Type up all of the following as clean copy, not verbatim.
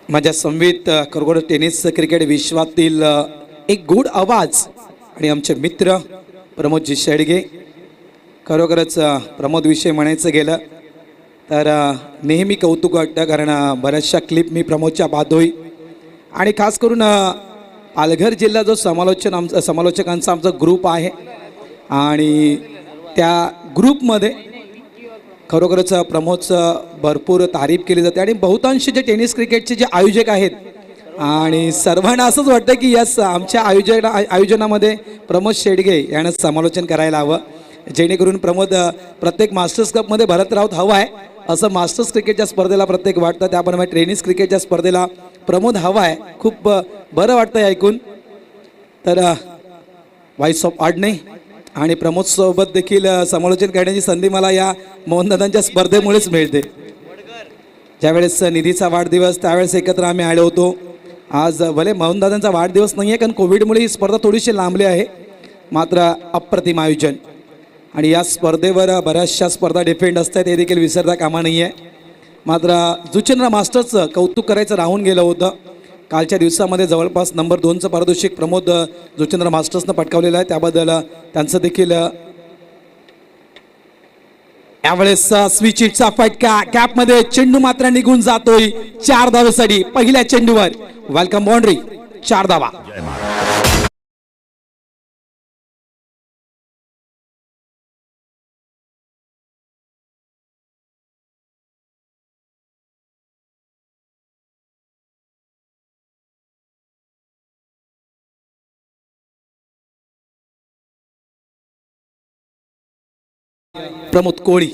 माझ्या संवित करगोड tennis cricket विश्वातील एक गोड आवाज आणि आमचे मित्र प्रमोदजी शेडगे. खरोखरच प्रमोद विषय म्हणायचं गेलं तर नेहमी कौतुक वाटतं, कारण बऱ्याचशा क्लिप मी प्रमोदच्या पाहतोय आणि खास करून पालघर जिल्हा जो समालोचकांचा आमचा ग्रुप आहे आणि त्या ग्रुपमध्ये खरोखरच प्रमोदचं भरपूर तारीफ केली जाते आणि बहुतांश जे टेनिस क्रिकेटचे जे आयोजक आहेत आणि सर्वांना असंच वाटतं की यस आमच्या आयोजनामध्ये प्रमोद शेडगे यांना समालोचन करायला हवं, जेणेकरून प्रमोद प्रत्येक मास्टर्स कपमध्ये भरत राहत हवा आहे असं मास्टर्स क्रिकेटच्या स्पर्धेला प्रत्येक वाटतं. त्याप्रमाणे टेनिस क्रिकेटच्या स्पर्धेला प्रमोद हवा आहे. खूप बरं वाटतं ऐकून. तर व्हॉइस ऑफ आडणे आणि प्रमोद सोबत देखील समालोचन करण्याची संधी मला या मोहनदादांच्या स्पर्धेमुळेच मिळते. ज्यावेळेस निधीचा वाढदिवस त्यावेळेस एकत्र आम्ही आलो होतो. आज भले मोहनदादांचा वाढदिवस नाही आहे, कारण कोविडमुळे ही स्पर्धा थोडीशी लांबली आहे, मात्र अप्रतिम आयोजन आणि या स्पर्धेवर बऱ्याचशा स्पर्धा डिपेंड असतात हे देखील विसरता कामा नाही आहे. मात्र जुचंद्र मास्टर्सचं कौतुक करायचं राहून गेलं होतं. कालच्या दिवसामध्ये जवळपास नंबर 2चं पारितोषिक प्रमोद जुचंद्र मास्टर्सनं पटकावलेलं आहे, त्याबद्दल त्यांचं देखील. यावेळेस स्विच हिटचा फटका, कॅपमध्ये चेंडू मात्र निघून जातोय 4 धावेसाठी. पहिल्या चेंडूवर वेलकम बाउंड्री, 4 धावा. प्रमोद कोळी.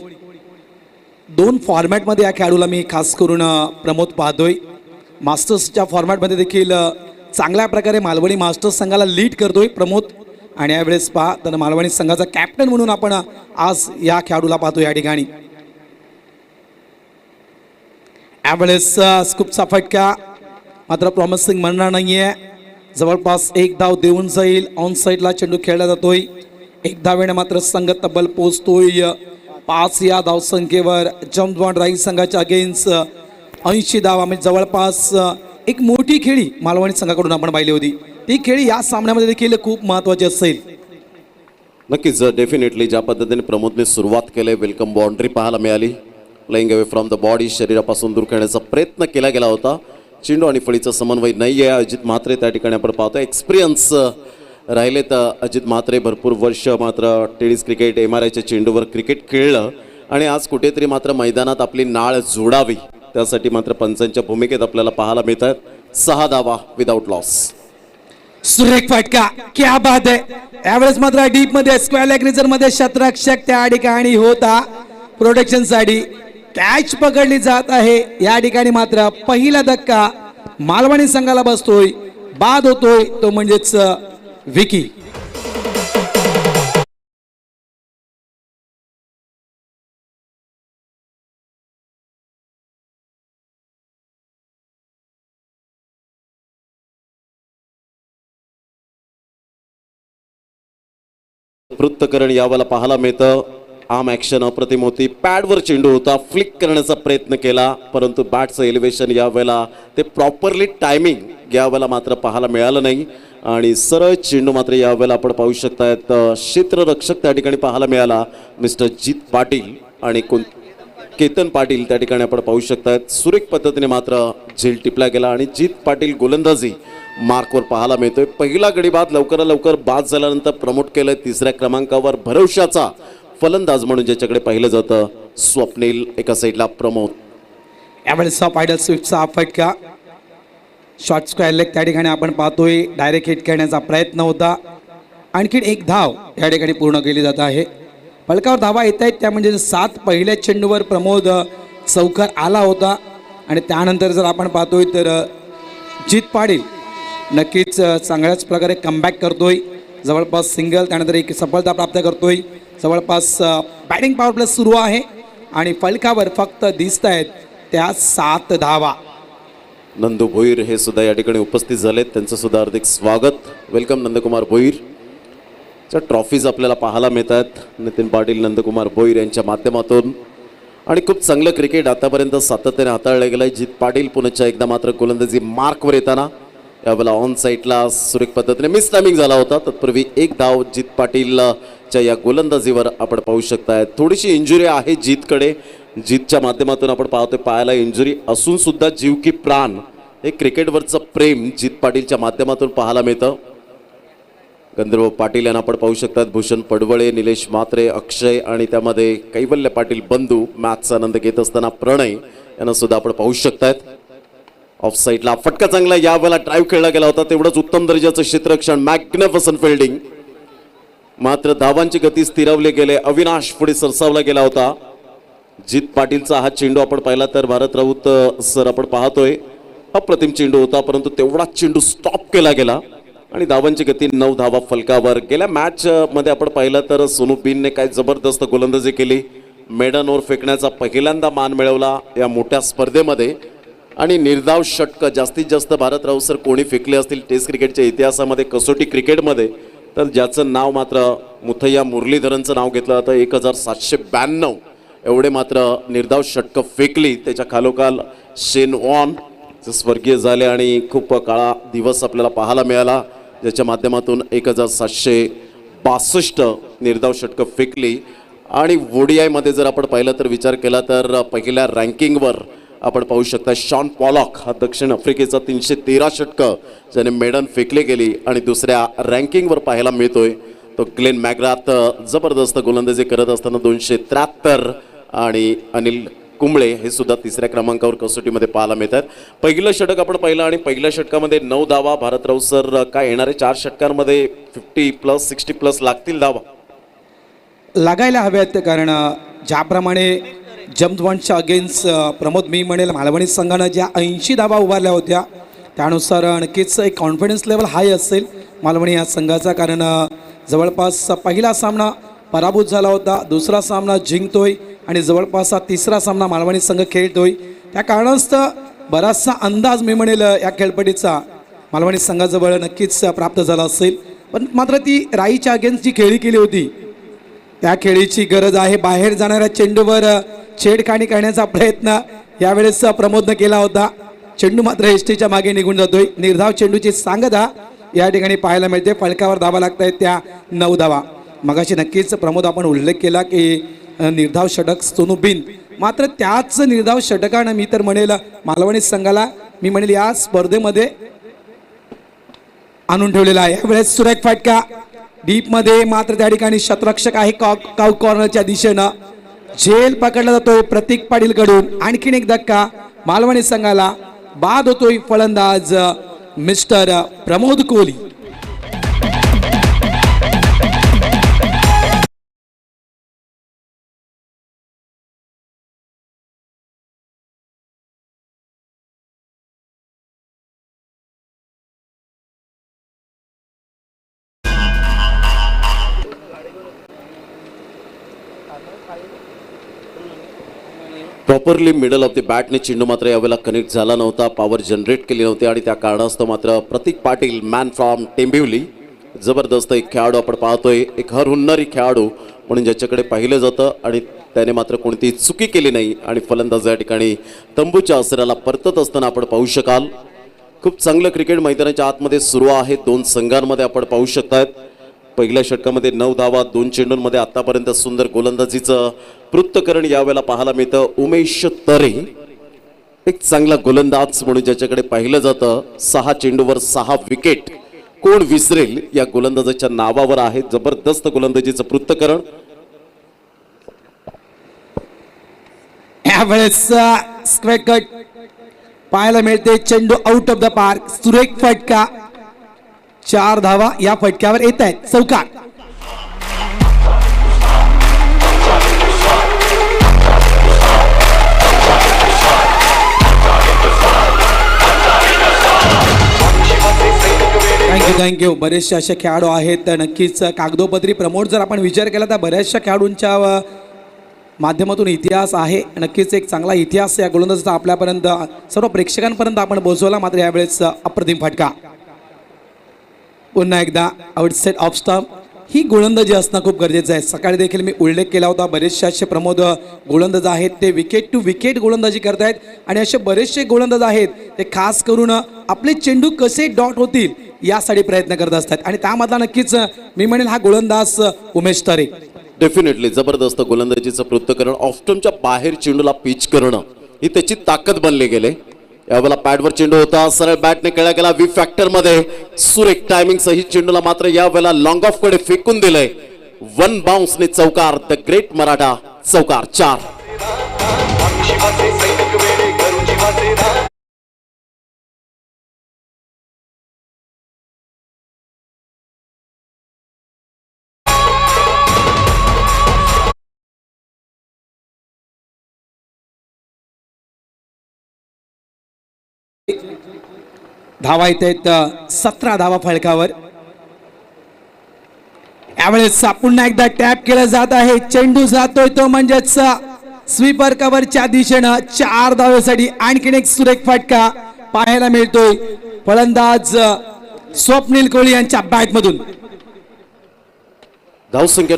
2 फॉर्मॅटमध्ये या खेळाडूला मी खास करून प्रमोद पाहतोय. मास्टर्सच्या फॉर्मॅटमध्ये देखील चांगल्या प्रकारे मालवणी मास्टर्स संघाला लीड करतोय प्रमोद आणि यावेळेस पहा तर मालवणी संघाचा कॅप्टन म्हणून आपण आज या खेळाडूला पाहतो या ठिकाणी. यावेळेस स्कूपचा फटका मात्र प्रॉमिसिंग म्हणणार नाहीये. जवळपास 1 धाव देऊन जाईल. ऑन साईडला चेंडू खेळला जातोय. 1 धावेने मात्र संघ तब्बल पोहोचतोय 5 या धावसंख्येवर. जम्प बॉन्ड राईस संघाच्या अगेन्स्ट 80 धावा, म्हणजे जवळपास एक मोठी खेळी मालवणी संघाकडून आपण पाहिली होती. ती खेळी या सामन्यामध्ये देखील खूप महत्त्वाची असेल. नक्कीच डेफिनेटली ज्या पद्धतीने प्रमोदने सुरुवात केली, वेलकम बाउंड्री पाहायला मिळाली. Playing away from the body, शरीरापासून दूर खेळण्याचा प्रयत्न केला गेला होता. चेंडू आणि फळीचा समन्वय नाही आहे. अजित म्हात्रे त्या ठिकाणी आपण पाहतो एक्सपिरियन्स राहिले तर अजित म्हात्रे भरपूर वर्ष मात्र टेनिस क्रिकेट MRIच्या चेंडूवर क्रिकेट खेळलं आणि आज कुठेतरी मात्र मैदानात आपली नाळ जोडावी त्यासाठी मात्र पंचांच्या भूमिकेत आपल्याला पाहायला मिळतात. 6 धावा विदाउट लॉस. सुरेख फटका, क्या बात आहे. यावेळेस मात्र डीप मध्ये स्क्वेअर लेग रिझर्व मध्ये शतरक्षक त्या ठिकाणी होता प्रोटेक्शन साठी. कॅच पकडली जात आहे. या ठिकाणी मात्र पहिला धक्का मालवणी संघाला बसतोय. बाद होतोय तो म्हणजेच विकी. पृथ्थकरण यावेळेला पाहायला मिळतं. आर्म ॲक्शन अप्रतिम होती. पॅडवर चेंडू होता, फ्लिक करण्याचा प्रयत्न केला, परंतु बॅटचं एलिव्हेशन यावेळेला ते प्रॉपरली टायमिंग यावेळेला मात्र पाहायला मिळालं नाही आणि सरळ चेंडू मात्र यावेळेला आपण पाहू शकतायत क्षेत्ररक्षक त्या ठिकाणी पाहायला मिळाला मिस्टर जीत पाटील आणि केतन पाटील त्या ठिकाणी आपण पाहू शकतायत. सुरेख पद्धतीने मात्र झेल टिपला गेला आणि जीत पाटील गोलंदाजी मार्कवर पाहायला मिळतोय. पहिला गडी बाद लवकरात लवकर बाद झाल्यानंतर प्रमोट केलं 3ऱ्या क्रमांकावर भरवशाचा फलंदाज म्हणून ज्याच्याकडे पाहिलं जातं स्वप्नील. एका साईडला प्रमोद. यावेळेस पायडल स्विफ्टचा फटका, शॉर्ट स्क्वेअर लेग त्या ठिकाणी आपण पाहतोय. डायरेक्ट हिट करण्याचा प्रयत्न होता. आणखीन 1 धाव या ठिकाणी पूर्ण केली जात आहे. फलकावर धावा येत आहेत त्या म्हणजे 7 पहिल्या चेंडूवर प्रमोद चौकार आला होता आणि त्यानंतर जर आपण पाहतोय तर जीत पाटील नक्कीच चांगल्याच प्रकारे कमबॅक करतोय. जवळपास सिंगल त्यानंतर एक सफलता प्राप्त करतोय. जवळपास बॅटिंग पॉवर प्लस सुरू आहे आणि फलकावर फक्त दिसत आहेत त्या 7 धावा. नंदू भोईर हे सुद्धा या ठिकाणी उपस्थित झालेत, त्यांचं सुद्धा हार्दिक स्वागत. वेलकम नंदकुमार भोईर. ट्रॉफीज आपल्याला पाहायला मिळतात. नितीन पाटील, नंदकुमार भोईर यांच्या माध्यमातून आणि खूप चांगलं क्रिकेट आतापर्यंत सातत्याने हाताळलं गेलं. जित पाटील पुन्हा एकदा मात्र गोलंदाजी मार्कवर येताना यावेळेला ऑन साईडला सुरेख पद्धतीने मिस टायमिंग झाला होता. तत्पूर्वी एक धाव जित पाटीलच्या या गोलंदाजीवर आपण पाहू शकताय. थोडीशी इंजुरी आहे जीतकडे. जीतच्या माध्यमातून आपण पाहतोय पायाला इंजुरी असून सुद्धा जीव की प्राण हे क्रिकेटवरचं प्रेम जित पाटीलच्या माध्यमातून पाहायला मिळतं. गंधर्व पाटील यांना आपण पाहू शकतात. भूषण पडवळे, निलेश म्हात्रे, अक्षय आणि त्यामध्ये कैवल्य पाटील बंधू मॅचचा आनंद घेत असताना प्रणय यांना सुद्धा आपण पाहू शकतायत. ऑफ साईडला फटका चांगला यावेळेला ड्राईव्ह खेळला गेला होता. तेवढंच उत्तम दर्जाचं क्षेत्ररक्षण, मॅग्निफिसंट फिल्डिंग. मात्र धावांची गती स्थिरवले गेले. अविनाश पुढे सरसावला गेला होता. जित पाटीलचा हा चेंडू आपण पाहिला तर भारत राऊत सर आपण पाहतोय अप्रतिम चेंडू होता, परंतु तेवढाच चेंडू स्टॉप केला गेला आणि धावांची गती 9 धावा फलकावर. गेल्या मॅच मध्ये आपण पाहिलं तर सोनू बिनने काय जबरदस्त गोलंदाजी केली. मेडन ओव्हर फेकण्याचा पहिल्यांदा मान मिळवला या मोठ्या स्पर्धेमध्ये आणि निर्धाव षटक जास्तीत जास्त भारत राऊत सर कोणी फेकले असतील टेस्ट क्रिकेटच्या इतिहासामध्ये, कसोटी क्रिकेटमध्ये, तर ज्याचं नाव मात्र मुथय्या मुरलीधरनचं नाव घेतलं जातं. 1792 एवढे मात्र निर्धाव षटकं फेकली. त्याच्या खालोखाल शेन वॉन स्वर्गीय झाले आणि खूप काळा दिवस आपल्याला पाहायला मिळाला, ज्याच्या माध्यमातून 1762 निर्धाव षटकं फेकली. आणि ओडीआयमध्ये जर आपण पाहिलं तर विचार केला तर पहिल्या रँकिंगवर आपण पाहू शकता शॉन पॉलॉक हा दक्षिण आफ्रिकेचा 313 षटकं ज्याने मेडन फेकली गेली. आणि दुसऱ्या रँकिंगवर पाहायला मिळतोय तो ग्लेन मॅग्राथ जबरदस्त गोलंदाजी करत असताना 273 आणि अनिल कुंबळे हे सुद्धा तिसऱ्या क्रमांकावर कसोटीमध्ये पाहायला मिळतात. पहिलं षटक आपण पाहिलं आणि पहिल्या षटकामध्ये 9 धावा. भारत राऊत सर काय येणारे 4 षटकांमध्ये 50+ 60+ लागतील धावा लागायला हव्यात, कारण ज्याप्रमाणे जम्पवनच्या अगेन्स्ट प्रमोद मी म्हणेल मालवणी संघानं ज्या 80 धावा उभारल्या होत्या त्यानुसार नक्कीच एक कॉन्फिडन्स लेवल हाय असेल मालवणी या संघाचा, कारण जवळपास पहिला सामना पराभूत झाला होता, दुसरा सामना जिंकतोय आणि जवळपास तिसरा सामना मालवणी संघ खेळतोय. त्या कारणास्तव बराचसा अंदाज मी म्हणेल या खेळपट्टीचा मालवणी संघाजवळ नक्कीच प्राप्त झाला असेल. पण मात्र ती राईच्या अगेन्स्ट जी खेळी केली होती त्या खेळीची गरज आहे. बाहेर जाणाऱ्या चेंडूवर छेडखाणी करण्याचा प्रयत्न यावेळेस प्रमोदनं केला होता. चेंडू मात्र एसटीच्या मागे निघून जातोय. निर्धाव चेंडूची सांगता या ठिकाणी पाहायला मिळते. फलकावर धावा लागत आहेत त्या 9 धावा. मगाशी नक्कीच प्रमोद आपण उल्लेख केला की निर्धाव षटक सोनू बिन, मात्र त्याच निर्धाव षटकानं मी तर म्हणेल मालवणी संघाला मी म्हणेल या स्पर्धेमध्ये आणून ठेवलेला आहे. यावेळेस सुरेख फटका डीपमध्ये, मात्र त्या ठिकाणी शतरक्षक आहे काउ कॉर्नरच्या दिशेनं. झेल पकडला जातोय प्रतीक पाटील कडून. आणखीन एक धक्का मालवणी संघाला. बाद होतोय फलंदाज mister Pramod Kohli. Properly middle of the बॅटने चेंडू मात्र यावेळेला कनेक्ट झाला नव्हता, पॉवर जनरेट केली नव्हती आणि त्या कारणास्तव मात्र प्रतीक पाटील मॅन फ्रॉम टेंबिवली जबरदस्त एक खेळाडू आपण पाहतोय, एक हरहुन्नरी खेळाडू म्हणून ज्याच्याकडे पाहिलं जातं आणि त्याने मात्र कोणतीही चुकी केली नाही आणि फलंदाज या ठिकाणी तंबूच्या आसऱ्याला परतत असताना आपण पाहू शकाल. खूप चांगलं क्रिकेट मैदानाच्या आतमध्ये सुरू आहे. 2 संघांमध्ये आपण पाहू शकतात. पहिल्या षटकामध्ये 9 धावा, 2 चेंडूंमध्ये आतापर्यंत सुंदर गोलंदाजीचं पृथ्थकरण यावेळेला पाहायला मिळतं. उमेश तरे एक चांगला गोलंदाज म्हणून ज्याच्याकडे पाहिलं जातं. 6 चेंडूवर 6 विकेट. कोण विसरेल या गोलंदाजाच्या नावावर आहे. जबरदस्त गोलंदाजीचं पृथ्थकरण. यावेळेस स्क्वेअर कट पाहायला मिळते. चेंडू आउट ऑफ द पार्क. सुरेख फटका. 4 धावा या फटक्यावर येत आहेत. चौकार. थँक्यू. बरेचसे असे खेळाडू आहेत नक्कीच कागदोपत्री प्रमोट जर आपण विचार केला तर बऱ्याचशा खेळाडूंच्या माध्यमातून इतिहास आहे. नक्कीच एक चांगला इतिहास या गोलंदाजीचा आपल्यापर्यंत सर्व प्रेक्षकांपर्यंत आपण पोहोचवला. मात्र यावेळेस अप्रतिम फटका. पुन्हा एकदा आउटसाइड ऑफ स्टंप. ही गोलंदाजी असणं खूप गरजेचं आहे. सकाळी देखील मी उल्लेख केला होता, बरेचसे असे प्रमोद गोलंदाज आहेत ते विकेट टू विकेट गोलंदाजी करतायत आणि असे बरेचसे गोलंदाज आहेत ते खास करून आपले चेंडू कसे डॉट होतील यासाठी प्रयत्न करत असतात आणि त्यामधला नक्कीच मी म्हणेल हा गोलंदाज उमेश तारे. डेफिनेटली जबरदस्त गोलंदाजीचं पृथक्करण, ऑफस्टमच्या बाहेर चेंडूला पिच करणं ही त्याची ताकद बनली गेले. यावेळेला पॅडवर चेंडू होता, सरळ बॅटने खेळला गेला वी फॅक्टर मध्ये, सुरेख टायमिंग सहित चेंडूला मात्र यावेळेला लॉंग ऑफ कडे फेकून दिलंय. वन बाउन्सने चौकार, द ग्रेट मराठा चौकार 4. धावा येत आहेत 17 धावा फलकावर. यावेळेस पुन्हा एकदा टॅप केलं जात आहे, चेंडू जातोय तो म्हणजेच स्वीपर कव्हरच्या दिशेनं 4 धावेसाठी आणखीन एक सुरेख फटका पाहायला मिळतोय फलंदाज स्वप्नील कोहली यांच्या बॅट मधून. धावसंख्या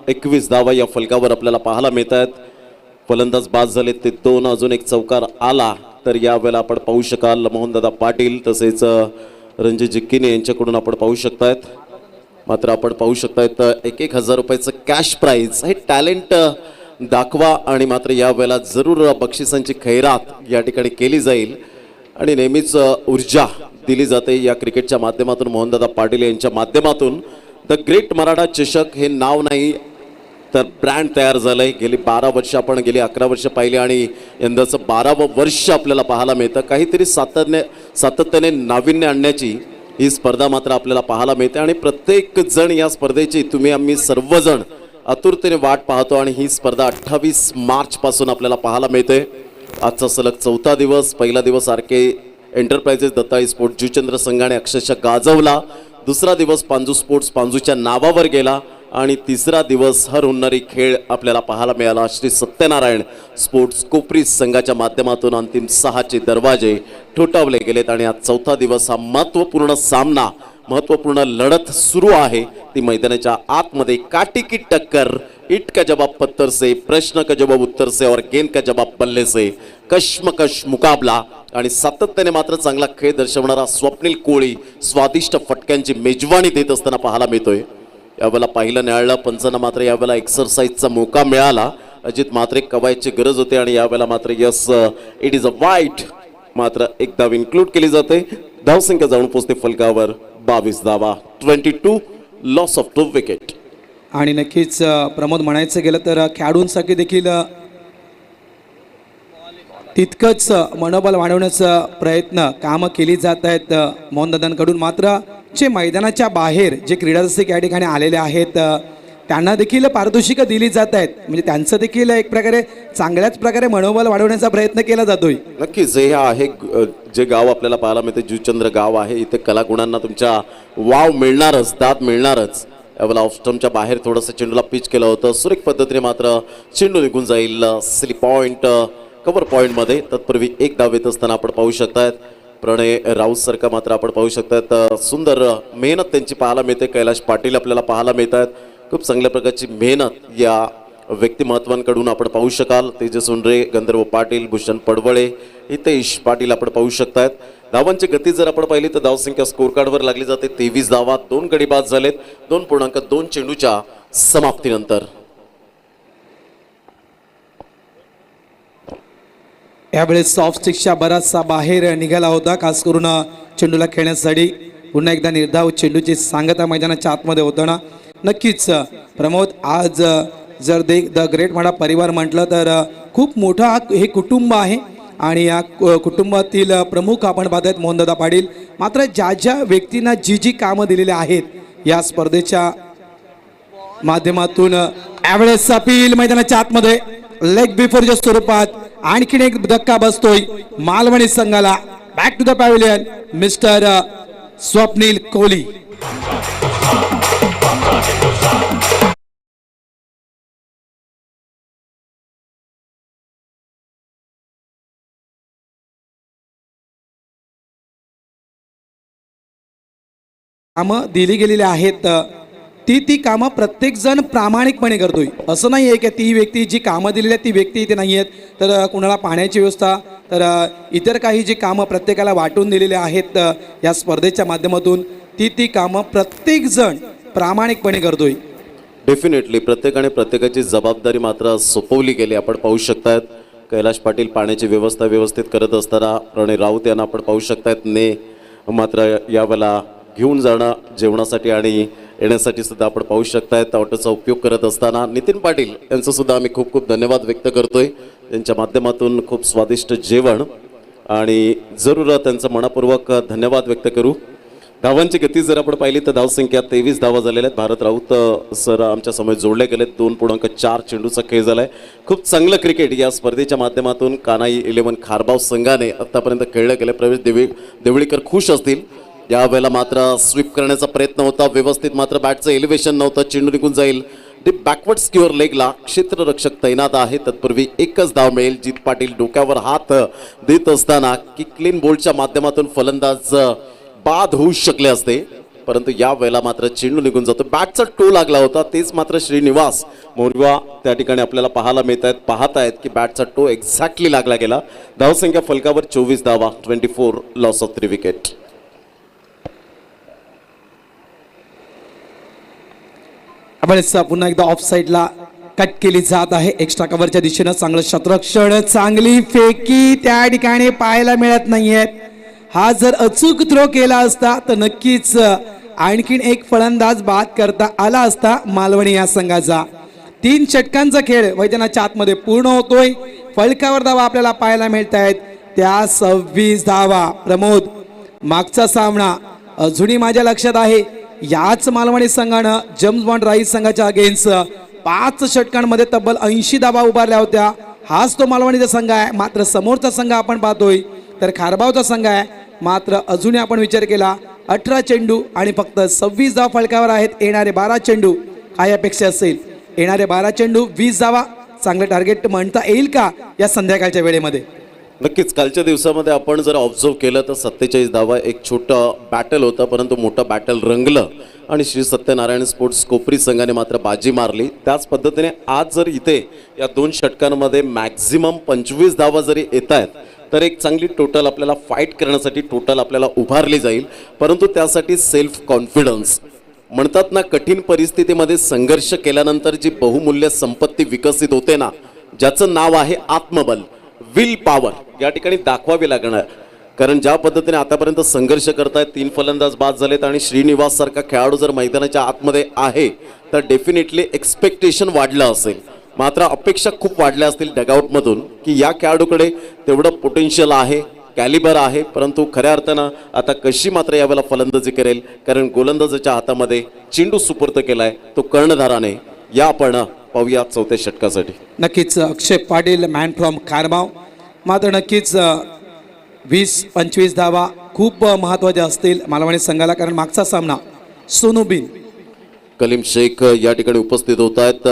21 धावा या फलकावर आपल्याला पाहायला मिळत आहेत. फलंदाज बाद झाले ते 2, अजून एक चौकार आला तर यावेळेला आपण पाहू शकाल मोहनदादा पाटील तसेच रणजित जिक्किने यांच्याकडून आपण पाहू शकतायत. मात्र आपण पाहू शकतायत 1,000 रुपयाचं कॅश प्राइज, हे टॅलेंट दाखवा आणि मात्र यावेळेला जरूर बक्षिसांची खैरात या ठिकाणी केली जाईल आणि नेहमीच ऊर्जा दिली जाते या क्रिकेटच्या माध्यमातून. मोहनदादा पाटील यांच्या माध्यमातून द ग्रेट मराठा चषक हे नाव नाही तर ब्रँड तयार झालंय. गेली 12 वर्ष आपण गेली 11 वर्ष पाहिली आणि यंदाचं 12वं वर्ष आपल्याला पाहायला मिळतं. काहीतरी सातत्याने नाविन्य आणण्याची ही स्पर्धा मात्र आपल्याला पाहायला मिळते आणि प्रत्येक जण या स्पर्धेची तुम्ही आम्ही सर्वजण आतुरतेने वाट पाहतो आणि ही स्पर्धा 28 मार्च पासून आपल्याला पाहायला मिळते. आजचा सलग 4था दिवस. पहिला दिवस RK एंटरप्राइजेस दत्ताई स्पोर्ट जुचंद्र संघाने अक्षरशः गाजवला. दुसरा दिवस पांजू स्पोर्ट्स पांजूच्या नावावर गेला आणि तिसरा दिवस हर हुन्नरी खेळ आपल्याला पाहायला मिळाला. श्री सत्यनारायण स्पोर्ट्स कोपरी संघाच्या माध्यमातून अंतिम 6चे दरवाजे ठोठावले गेलेत आणि आज 4था दिवस हा महत्त्वपूर्ण सामना, महत्त्वपूर्ण लढत सुरू आहे. ती मैदानाच्या आतमध्ये काटी की टक्कर, इट का जवाब पत्थर से, प्रश्न का जवाब उत्तर से और गेंद का जवाब बल्ले से, कश्मकश मुकाबला आणि सातत्याने मात्र चांगला खेळ दर्शवणारा स्वप्नील कोहली स्वादिष्ट फटक्यांची मेजवानी देत असताना पाहायला मिळतोय. यावेळेला पाहिलं न्यायालय पंचांना मात्र यावेळेला एक्सरसाइजचा मौका मिळाला. अजित मात्र कवायची गरज होती आणि यावेळेला मात्र यस इट इज अ वाईट, मात्र एक धाव इन्क्लूड केली जाते. धावसंख्या जाऊन पोहोचते फलकावर 22 धावा, 22 लॉस ऑफ 2 विकेट. आणि नक्कीच प्रमोद म्हणायचं गेलं तर खेळाडूंसाठी देखील तितकंच मनोबल वाढवण्याचा प्रयत्न कामं केली जात आहेत मोहनदादांकडून. मात्र जे मैदानाच्या बाहेर जे क्रीडा रसिक या ठिकाणी आलेले आहेत त्यांना देखील पारितोषिकं दिली जात आहेत, म्हणजे त्यांचं देखील एक प्रकारे चांगल्याच प्रकारे मनोबल वाढवण्याचा प्रयत्न केला जातोय. नक्कीच हे आहे जे गाव आपल्याला पाहायला मिळते, जुचंद्र गाव आहे. इथे कलागुणांना तुमच्या वाव मिळणारच, दाद मिळणारच. यावेळेला ऑफस्टमच्या बाहेर थोडंसं चेंडूला पिच केलं होतं. सुरेख पद्धतीने मात्र चेंडू निघून जाईल स्ली पॉइंट कव्हर पॉईंटमध्ये. तत्पूर्वी एक धाव येत असताना आपण पाहू शकतायत प्रणय राऊत सारखा मात्र आपण पाहू शकतात. सुंदर मेहनत त्यांची पाहायला मिळते. कैलाश पाटील आपल्याला पाहायला मिळतात. खूप चांगल्या प्रकारची मेहनत या व्यक्तिमत्वांकडून आपण पाहू शकाल. तेजस उंडरे, गंधर्व पाटील, भूषण पडवळे, हितेश पाटील आपण पाहू शकतात. धावांची गती जर आपण पाहिली तर धावसंख्या स्कोर कार्डवर लागली जाते 23 धावा. 2 गडी बाद झालेत 2.2 चेंडूच्या समाप्तीनंतर. यावेळेस सॉफ्ट स्टिकच्या बराचसा बाहेर निघाला होता, खास करून चेंडूला खेळण्यासाठी. पुन्हा एकदा निर्धाव चेंडूची सांगता मैदानाच्या आतमध्ये होताना. नक्कीच प्रमोद, आज जर द ग्रेट मराठा परिवार म्हटलं तर खूप मोठा हे कुटुंब आहे आणि या कुटुंबातील प्रमुख आपण पाहत मोहनदादा पाटील. मात्र ज्या ज्या व्यक्तींना जी जी कामं दिलेली आहेत या स्पर्धेच्या माध्यमातून यावेळेस अपील मैदानाच्या आतमध्ये लेग बिफोरच्या स्वरूपात आणखीन एक धक्का बसतोय मालवणी संघाला. Back to the pavilion mister Swapnil Kohli. कामं दिली गेलेली आहेत ती कामं प्रत्येक जण प्रामाणिकपणे करतोय. असं नाही आहे की ती व्यक्ती जी कामं दिलेली आहेत ती व्यक्ती इथे नाही आहेत, तर कुणाला पाण्याची व्यवस्था, तर इतर काही जी कामं प्रत्येकाला वाटून दिलेली आहेत या स्पर्धेच्या माध्यमातून ती कामं प्रत्येक जण प्रामाणिकपणे करतोय. डेफिनेटली प्रत्येकाने प्रत्येकाची जबाबदारी मात्र सोपवली गेली. आपण पाहू शकतात कैलाश पाटील पाण्याची व्यवस्था व्यवस्थित करत असताना प्रणय राऊत यांना आपण पाहू शकतात ने मात्र यावेळेला घेऊन जाणं जेवणासाठी आणि येण्यासाठी सुद्धा आपण पाहू शकतायत ऑटोचा उपयोग करत असताना नितीन पाटील यांचं सुद्धा आम्ही खूप खूप धन्यवाद व्यक्त करतोय. त्यांच्या माध्यमातून खूप स्वादिष्ट जेवण आणि जरूर त्यांचं मनापूर्वक धन्यवाद व्यक्त करू. धावांची गती जर आपण पाहिली तर धावसंख्या 23 धावा झालेल्या आहेत. भारत राऊत सर आमच्या समोर जोडले गेलेत. 2.4 चेंडूचा खेळ झालाय. खूप चांगलं क्रिकेट या स्पर्धेच्या माध्यमातून कानाई 11 खारबाव संघाने आतापर्यंत खेळलं गेलं. प्रवेश देवळीकर खुश असतील. यावेळेला मात्र स्वीप करण्याचा प्रयत्न होता व्यवस्थित, मात्र बॅटचं एलिव्हेशन नव्हतं. चेंडू निघून जाईल. ते बॅकवर्ड स्क्युअर लेगला क्षेत्ररक्षक तैनात आहे. तत्पूर्वी एकच धाव मिळेल. जीत पाटील डोक्यावर हात देत असताना की क्लीन बोल्डच्या माध्यमातून फलंदाज बाद होऊ शकले असते, परंतु या वेळेला मात्र चेंडू निघून जातो. बॅटचा टो लागला होता. तेच मात्र श्रीनिवास मोरवा त्या ठिकाणी आपल्याला पाहायला मिळत आहेत. पाहत आहेत की बॅटचा टो एक्झॅक्टली लागला गेला. धावसंख्या फलकावर 24 धावा, 24 लॉस ऑफ 3 विकेट. पुन्हा एकदा ऑफ साईडला कट केली जात आहे. एक्स्ट्रा कव्हरच्या दिशेनं चांगलं शतरक्षण, चांगली फेकी त्या ठिकाणी पाहायला मिळत नाहीये. हा जर अचूक थ्रो केला असता तर नक्कीच आणखीन एक फलंदाज बाद करता आला असता मालवणी या संघाचा. 3 षटकांचा खेळ मैदानाच्या आतमध्ये पूर्ण होतोय. फलकावर धावा आपल्याला पाहायला मिळत आहेत त्या 26 धावा. प्रमोद, मागचा सामना अजूनही माझ्या लक्षात आहे. याच मालवणी संघानं जेम्स बॉन्ड राईस संघाच्या अगेन्स्ट 5 षटकांमध्ये तब्बल 80 धावा उभारल्या होत्या. हाच तो मालवणीचा संघ आहे. मात्र समोरचा संघ आपण पाहतोय तर खारबावचा संघ आहे. मात्र अजूनही आपण विचार केला 18 चेंडू आणि फक्त 26 धावा फलकावर आहेत. येणारे 12 चेंडू काय अपेक्षा असेल? येणारे 12 चेंडू 20 धावा चांगलं टार्गेट म्हणता येईल का या संध्याकाळच्या वेळेमध्ये? नक्कीच कालच्या दिवसामध्ये आपण जर ऑब्झर्व केलं तर 47 धावा एक छोटं बॅटल होतं, परंतु मोठं बॅटल रंगलं आणि श्री सत्यनारायण स्पोर्ट्स कोपरी संघाने मात्र बाजी मारली. त्याच पद्धतीने आज जर इथे या 2 षटकांमध्ये मॅक्झिमम 25 धावा जरी येत आहेत तर एक चांगली टोटल आपल्याला फाईट करण्यासाठी टोटल आपल्याला उभारली जाईल. परंतु त्यासाठी सेल्फ कॉन्फिडन्स म्हणतात ना, कठीण परिस्थितीमध्ये संघर्ष केल्यानंतर जी बहुमूल्य संपत्ती विकसित होते ना, ज्याचं नाव आहे आत्मबल, विल पॉवर, या ठिकाणी दाखवावी लागणार. कारण ज्या पद्धतीने आतापर्यंत संघर्ष करतायत, 3 फलंदाज बाद झालेत आणि श्रीनिवास सारखा खेळाडू जर मैदानाच्या आतमध्ये आहे तर डेफिनेटली एक्सपेक्टेशन वाढलं असेल. मात्र अपेक्षा खूप वाढल्या असतील डगआउटमधून की या खेळाडूकडे तेवढं पोटेन्शियल आहे, कॅलिबर आहे, परंतु खऱ्या अर्थानं आता कशी मात्र यावेळेला फलंदाजी करेल. कारण गोलंदाजाच्या हातामध्ये चेंडू सुपूर्द केलाय तो कर्णधाराने. या आपण पाहूया 4थ्या षटकासाठी. नक्कीच अक्षय पाटील मॅन फ्रॉम खारबाव. मात्र नक्कीच 20-25 धावा खूप महत्त्वाच्या असतील मालवणी संघाला. कारण मागचा सामना सोनूबिन कलीम शेख या ठिकाणी उपस्थित होत आहेत.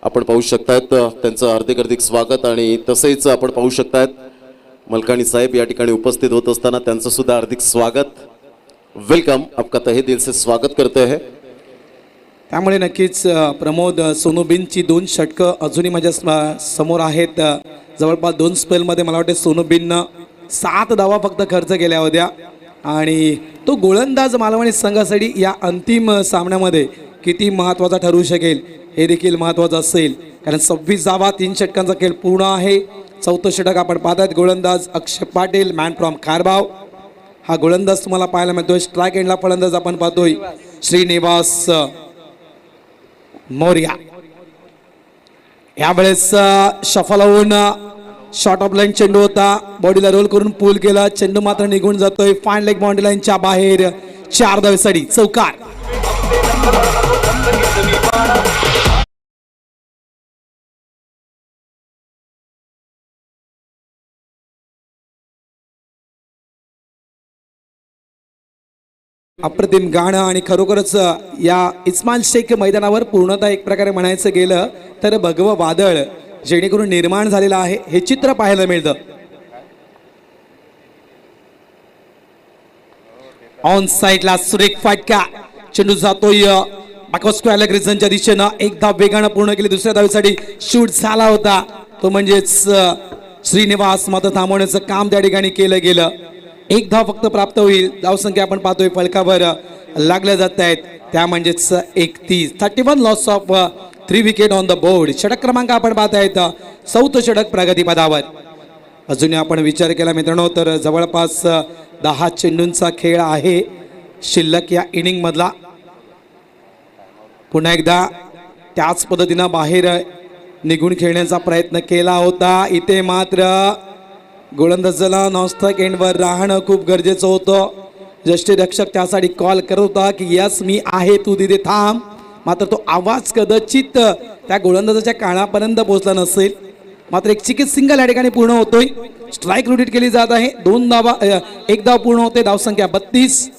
आपण पाहू शकतात त्यांचं हार्दिक स्वागत आणि तसेच आपण पाहू शकतात मलकानी साहेब या ठिकाणी उपस्थित होत असताना त्यांचं सुद्धा हार्दिक स्वागत. वेलकम, आपका तहे दिल से स्वागत करते हैं. त्यामुळे नक्कीच प्रमोद, सोनूबिनची 2 षटकं अजूनही माझ्या समोर आहेत. जवळपास 2 स्पेलमध्ये मला वाटते सोनूबिननं 7 धावा फक्त खर्च केल्या होत्या आणि तो गोलंदाज मालवणी संघासाठी या अंतिम सामन्यामध्ये किती महत्त्वाचा ठरू शकेल हे देखील महत्त्वाचं असेल. कारण 26 धावा 3 षटकांचा खेळ पूर्ण आहे. 4थं षटक आपण पाहतायत. गोलंदाज अक्षय पाटील मॅन फ्रॉम खारबाव. हा गोलंदाज तुम्हाला पाहायला मिळतोय. स्ट्राईक एंडला फलंदाज आपण पाहतोय श्रीनिवास मोरया. यावेळेस शफल होऊन शॉर्ट ऑफ लाईन चेंडू होता. बॉडीला रोल करून पूल केला. चेंडू मात्र निघून जातोय फाईन लेग बाउंड्री लाईनच्या बाहेर. 4 धावेसाठी चौकार. अप्रतिम गाणं आणि खरोखरच या इस्माईल शेख मैदानावर पूर्णतः एक प्रकारे म्हणायचं गेलं तर भगवं वादळ जेणेकरून निर्माण झालेलं आहे हे चित्र पाहायला मिळतं. ऑन साईडला सुरेख फाटका. चेंडू जातोय स्क्वेअर ग्रिझनच्या दिशेनं एक धाव वेगानं पूर्ण केली. दुसऱ्या धावेसाठी शूट झाला होता तो म्हणजेच श्रीनिवास, मात्र थांबवण्याचं काम त्या ठिकाणी केलं गेलं. एक धाव फक्त प्राप्त होईल. धावसंख्या आपण पाहतोय फलकावर लागल्या जात आहेत त्या म्हणजेच 31. 31 loss of 3 wicket on the board. षटक क्रमांक आपण पाहत आहेत 4थं षटक प्रगतीपदावर. अजून आपण विचार केला मित्रांनो तर जवळपास 10 चेंडूंचा खेळ आहे शिल्लक या इनिंग मधला. पुन्हा एकदा त्याच पद्धतीनं बाहेर निघून खेळण्याचा प्रयत्न केला होता. इथे मात्र गोलंदाजाला नॉनस्ट्राईक एंडवर राहणं खूप गरजेचं होतं. यष्टीरक्षक त्यासाठी कॉल करत होता की यस मी आहे, तू तिथे थांब. मात्र तो आवाज कदाचित त्या गोलंदाजाच्या कानापर्यंत पोहोचला नसेल. मात्र एक चिकित सिंगल या ठिकाणी पूर्ण होतोय. स्ट्राईक रोटेट केली जात आहे. 2 धावा, 1 धाव पूर्ण होते. धावसंख्या 32.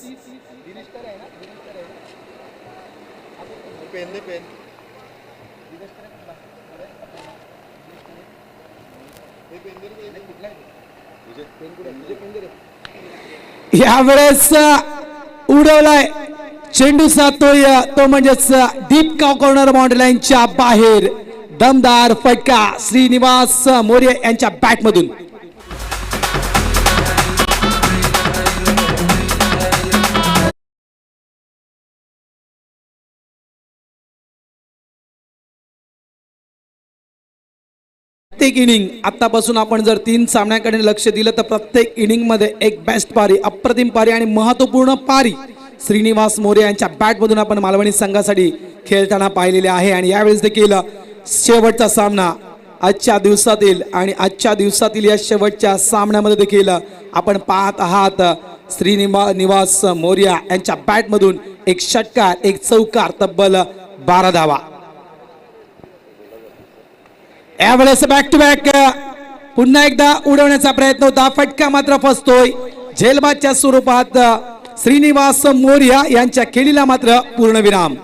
यावेळेस उडवलाय चेंडू साधतोय तो म्हणजेच डीप कॉर्नर बाउंड्री लाईनच्या बाहेर. दमदार फटका श्रीनिवास मोरे यांच्या बॅटमधून. प्रत्येक इनिंग आतापासून आपण जर 3 सामन्यांकडे लक्ष दिलं तर प्रत्येक इनिंग मध्ये एक बेस्ट पारी, अप्रतिम पारी आणि महत्त्वपूर्ण पारी श्रीनिवास मोरे यांच्या बॅटमधून आपण मालवणी संघासाठी खेळताना पाहिलेले आहे. आणि यावेळेस देखील शेवटचा सामना आजच्या दिवसातील या शेवटच्या सामन्यामध्ये देखील आपण पाहत आहात श्रीनिवास मोरे यांच्या बॅटमधून एक षटकार, एक चौकार, तब्बल 12 धावा. यावेळेस बॅक टू बॅक पुन्हा एकदा उडवण्याचा प्रयत्न होता. फटका मात्र फसतोय. झेलबादच्या स्वरूपात श्रीनिवास मोरिया यांच्या खेळीला मात्र पूर्णविराम.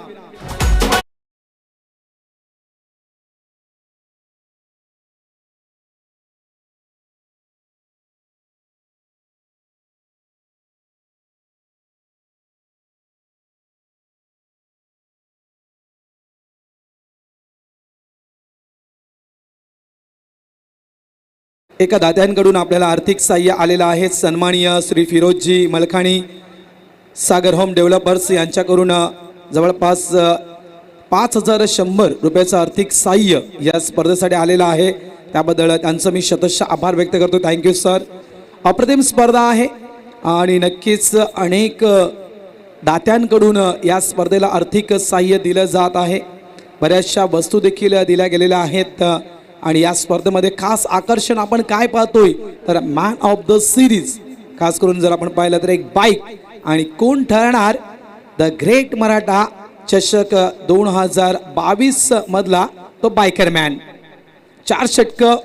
एका दात्यांकडून आपल्याला आर्थिक सहाय्य आलेलं आहे. सन्माननीय श्री फिरोजजी मलखाणी, सागर होम डेव्हलपर्स यांच्याकडून जवळपास 5100 रुपयाचं आर्थिक सहाय्य या स्पर्धेसाठी आलेलं आहे. त्याबद्दल त्यांचं मी शतशः आभार व्यक्त करतो. Thank you sir. अप्रतिम स्पर्धा आहे आणि नक्कीच अनेक दात्यांकडून या स्पर्धेला आर्थिक सहाय्य दिलं जात आहे. बऱ्याचशा वस्तू देखील दिल्या गेलेल्या आहेत. आणि या स्पर्धेमध्ये खास आकर्षण आपण काय पाहतोय तर मॅन ऑफ द सिरीज, खास करून जर आपण पाहिलं तर एक बाईक. आणि कोण ठरणार द ग्रेट मराठा चषक 2022 मधला तो बायकर मॅन. 4 षटकं,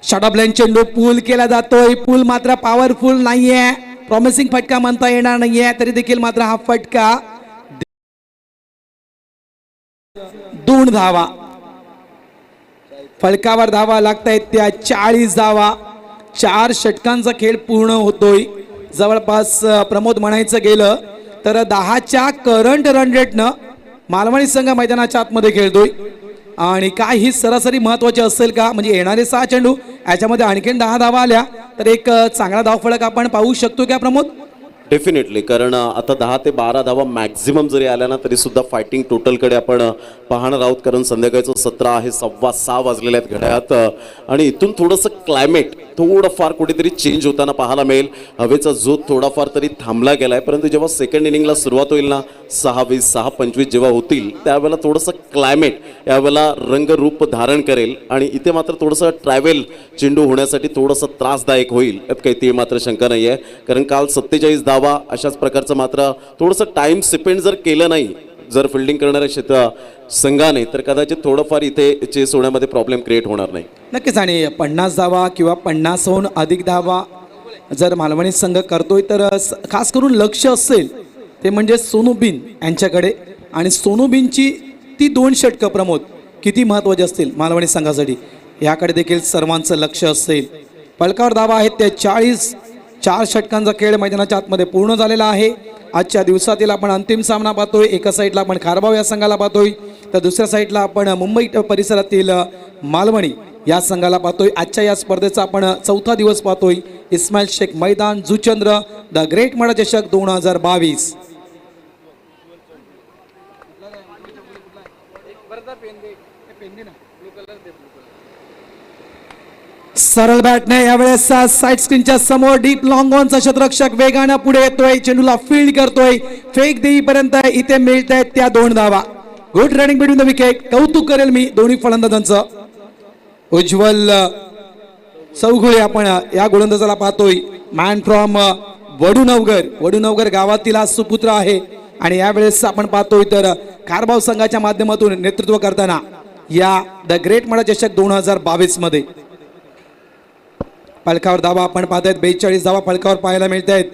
शॉर्ट लाईन चेंडू पूल केला जातोय. पूल मात्र पॉवरफुल नाहीये, प्रॉमिसिंग फटका म्हणता येणार नाहीये. तरी देखील मात्र हा फटका 2 धावा. फलकावर धावा लागतायत त्या 40 धावा. 4 षटकांचा खेळ पूर्ण होतोय. जवळपास प्रमोद म्हणायचं गेलं तर 10च्या करंट रन रेटनं मालवणी संघ मैदानाच्या आतमध्ये खेळतोय. आणि काय ही सरासरी महत्वाची असेल का, म्हणजे येणारे 6 चेंडू याच्यामध्ये आणखीन 10 धावा आल्या तर एक चांगला धावफलक आपण पाहू शकतो का प्रमोद? डेफिनेटली, कारण आता 10 ते 12 धावा मॅक्झिमम जरी आल्या ना तरी सुद्धा फायटिंग टोटलकडे आपण पाहणार आहोत. कारण संध्याकाळचं 17 आहे, 6:15 वाजलेले आहेत घड्याळात. आणि इथून थोडंसं क्लायमेट थोडंफार कुठेतरी चेंज होताना पाहायला मिळेल. हवेचा जो थोडाफार तरी थांबला गेला आहे, परंतु जेव्हा सेकंड इनिंगला सुरुवात होईल ना 6:20 6:25 जेव्हा होतील त्यावेळेला थोडंसं क्लायमेट यावेळेला रंगरूप धारण करेल. आणि इथे मात्र थोडंसं ट्रॅव्हल चेंडू होण्यासाठी थोडंसं त्रासदायक होईल यात काही ती मात्र शंका नाही आहे. कारण काल 47 धावा अशाच प्रकारचं मात्र थोडंसं टाइम स्पेंड जर केलं नाही जर फिल्डिंग करणाऱ्या संघाने तर कदाचित थोडंफार इथे चेस होण्यामध्ये प्रॉब्लेम क्रिएट होणार नाही. नक्कीच. आणि 50 धावा किंवा 50हून अधिक धावा जर मालवणी संघ करतोय तर खास करून लक्ष असेल ते म्हणजे सोनूबिन यांच्याकडे. आणि सोनूबिनची ती 2 षटकं प्रमोद किती महत्त्वाची असतील मालवणी संघासाठी याकडे देखील सर्वांचं लक्ष असेल. फलकावर धावा आहेत त्या 40. 4 षटकांचा खेळ मैदानाच्या आतमध्ये पूर्ण झालेला आहे. आजच्या दिवसातील आपण अंतिम सामना पाहतोय. एका साईडला आपण खारबाव या संघाला पाहतोय, तर दुसऱ्या साईडला आपण मुंबई परिसरातील मालवणी या संघाला पाहतोय. आजच्या या स्पर्धेचा आपण चौथा दिवस पाहतोय. इस्माईल शेख मैदान, जुचंद्र, द ग्रेट मडा चषक 2022. सरळ बॅटने यावेळेस साईड स्क्रीनच्या समोर डीप लॉंग ऑनचा क्षेत्ररक्षक वेगाने पुढे येतोय, चेंडूला फील्ड करतोय. फेक देईपर्यंत इथे मिळत आहेत त्या 2 धावा. Good running between the wicket. कौतुक करेल मी दोन्ही फलंदाजांचं. उज्ज्वल चौघुळे आपण या गोलंदाजाला पाहतोय. मॅन फ्रॉम वडूनवगर गावातील हा सुपुत्र आहे आणि यावेळेस आपण पाहतोय तर खारबाव संघाच्या माध्यमातून नेतृत्व करताना या द ग्रेट मडा चषक 2022 मध्ये फलकावर धावा आपण पाहतायत. 42 धावा फलकावर पाहायला मिळत आहेत.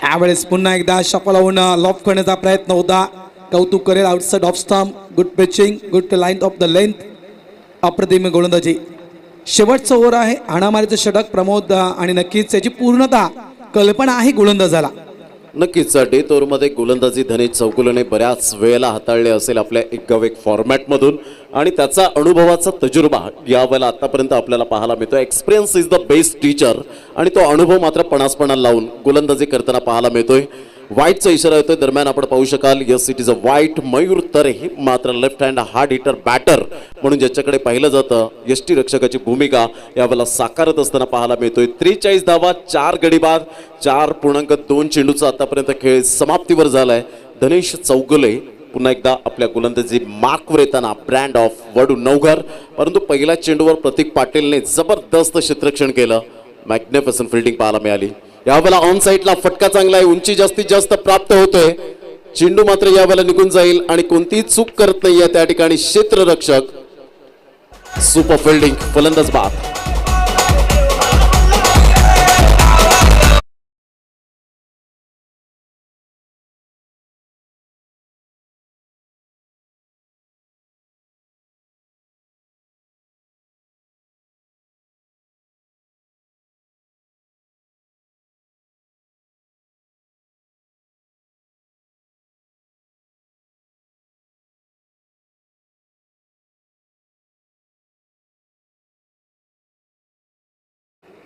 यावेळेस पुन्हा एकदा शफल होऊन लॉफ करण्याचा प्रयत्न होता. कौतुक करेल outside off stump. Good pitching, good line of the length. अप्रतिम गोलंदाजी. शेवटचं ओव्हर आहे. हाणामारीचं षटक प्रमोद आणि नक्कीच याची पूर्णता कल्पना आहे गोलंदाजाला. नक्कीच डेथ ओव्हरमध्ये गोलंदाजी धनेश चौगुलेने बऱ्याच वेळेला हाताळले असेल आपल्या एक फॉर्मॅटमधून आणि त्याचा अनुभवाचा तजुर्बा यावेळेला आतापर्यंत आपल्याला पाहायला मिळतो. Experience is the best teacher आणि तो अनुभव मात्र पणासपणा लावून गोलंदाजी करताना पाहायला मिळतोय. वाईटचा इशारा येतोय. दरम्यान आपण पाहू शकाल यस इट इज अ वाईट. मयूर तरे मात्र left hand hard hitter batter म्हणून ज्याच्याकडे पाहिलं जातं यष्टी रक्षकाची भूमिका यावेळेला साकारत असताना पाहायला मिळतोय. 43 धावा, 4 गडी बाद, 4.2 चेंडूचा आतापर्यंत खेळ समाप्तीवर झालाय. धनेश चौगुले पुन्हा एकदा आपल्या गोलंदाजी मार्कवर येताना ब्रँड ऑफ वडूनवगर. परंतु पहिल्या चेंडूवर प्रतीक पाटीलने जबरदस्त क्षेत्ररक्षण केलं. मॅग्निफिसंट फिल्डिंग पाहायला मिळाली. यावेळेला ऑन साईडला फटका चांगला आहे. उंची जास्तीत जास्त प्राप्त होतोय. चेंडू मात्र यावेळेला निघून जाईल आणि कोणतीही चूक करत नाहीये त्या ठिकाणी क्षेत्ररक्षक. सुपर फिल्डिंग, फलंदाज बाद.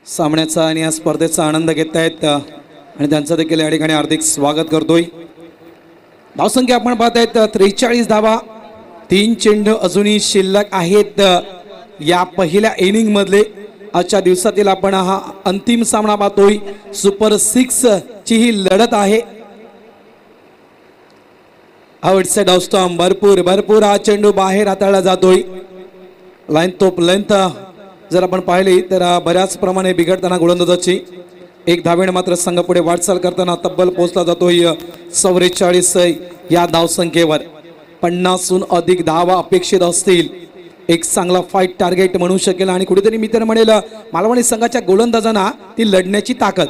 सामन्याचा आणि या स्पर्धेचा आनंद घेत आहेत आणि त्यांचं देखील या ठिकाणी हार्दिक स्वागत करतोय. धावसंख्या आपण पाहतायत 43 धावा. 3 चेंडू अजूनही शिल्लक आहेत या पहिल्या इनिंग मधले. आजच्या दिवसातील आपण हा अंतिम सामना पाहतोय. सुपर 6 ची ही लढत आहे. Outside off stump. भरपूर हा चेंडू बाहेर हाताळला जातोय. लाईन टॉप लेंथ जर आपण पाहिली तर बऱ्याच प्रमाणे बिघडताना गोलंदाजाची. 1 धावेने मात्र संघ पुढे वाटचाल करताना तब्बल पोहोचला जातोय 44 या धावसंख्येवर. 50हून अधिक धावा अपेक्षित असतील. एक चांगला फाईट टार्गेट म्हणू शकेल आणि कुठेतरी मी तर म्हणेल मालवणी संघाच्या गोलंदाजांना ती लढण्याची ताकद.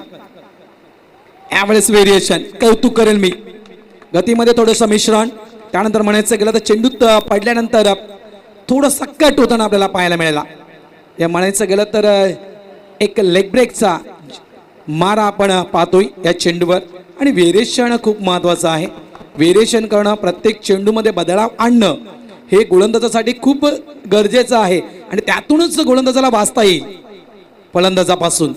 यावेळेस व्हेरिएशन कौतुक करेल मी. गतीमध्ये थोडंसं मिश्रण. त्यानंतर म्हणायचं गेलं तर चेंडूत पडल्यानंतर थोडंसं कट होताना आपल्याला पाहायला मिळाला. या म्हणायचं गेलं तर एक लेग ब्रेकचा मारा आपण पाहतोय या चेंडूवर. आणि व्हेरिएशन खूप महत्त्वाचं आहे. व्हेरिएशन करणं, प्रत्येक चेंडूमध्ये बदलाव आणणं हे गोलंदाजासाठी खूप गरजेचं आहे आणि त्यातूनच गोलंदाजाला वाचता येईल फलंदाजापासून.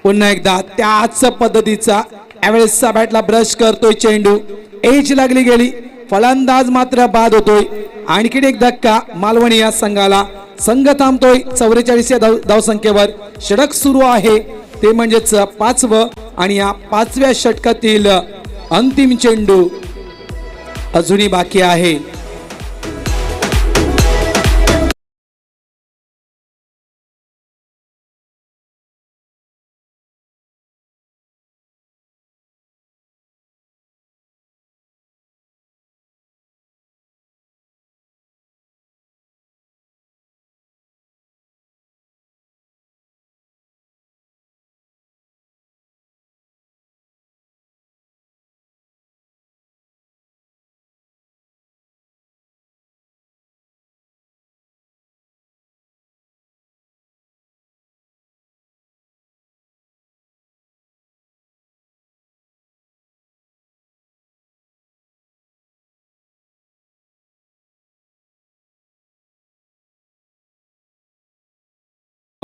पुन्हा एकदा त्याच पद्धतीचा यावेळेसचा बॅटला ब्रश करतोय चेंडू. एज लागली गेली. फलंदाज मात्र बाद होतोय. आणखीन एक धक्का मालवणी या संघाला. संघ थांबतोय 44 या धावसंख्येवर. षटक सुरू आहे ते म्हणजेच 5वं आणि या 5व्या षटकातील अंतिम चेंडू अजूनही बाकी आहे.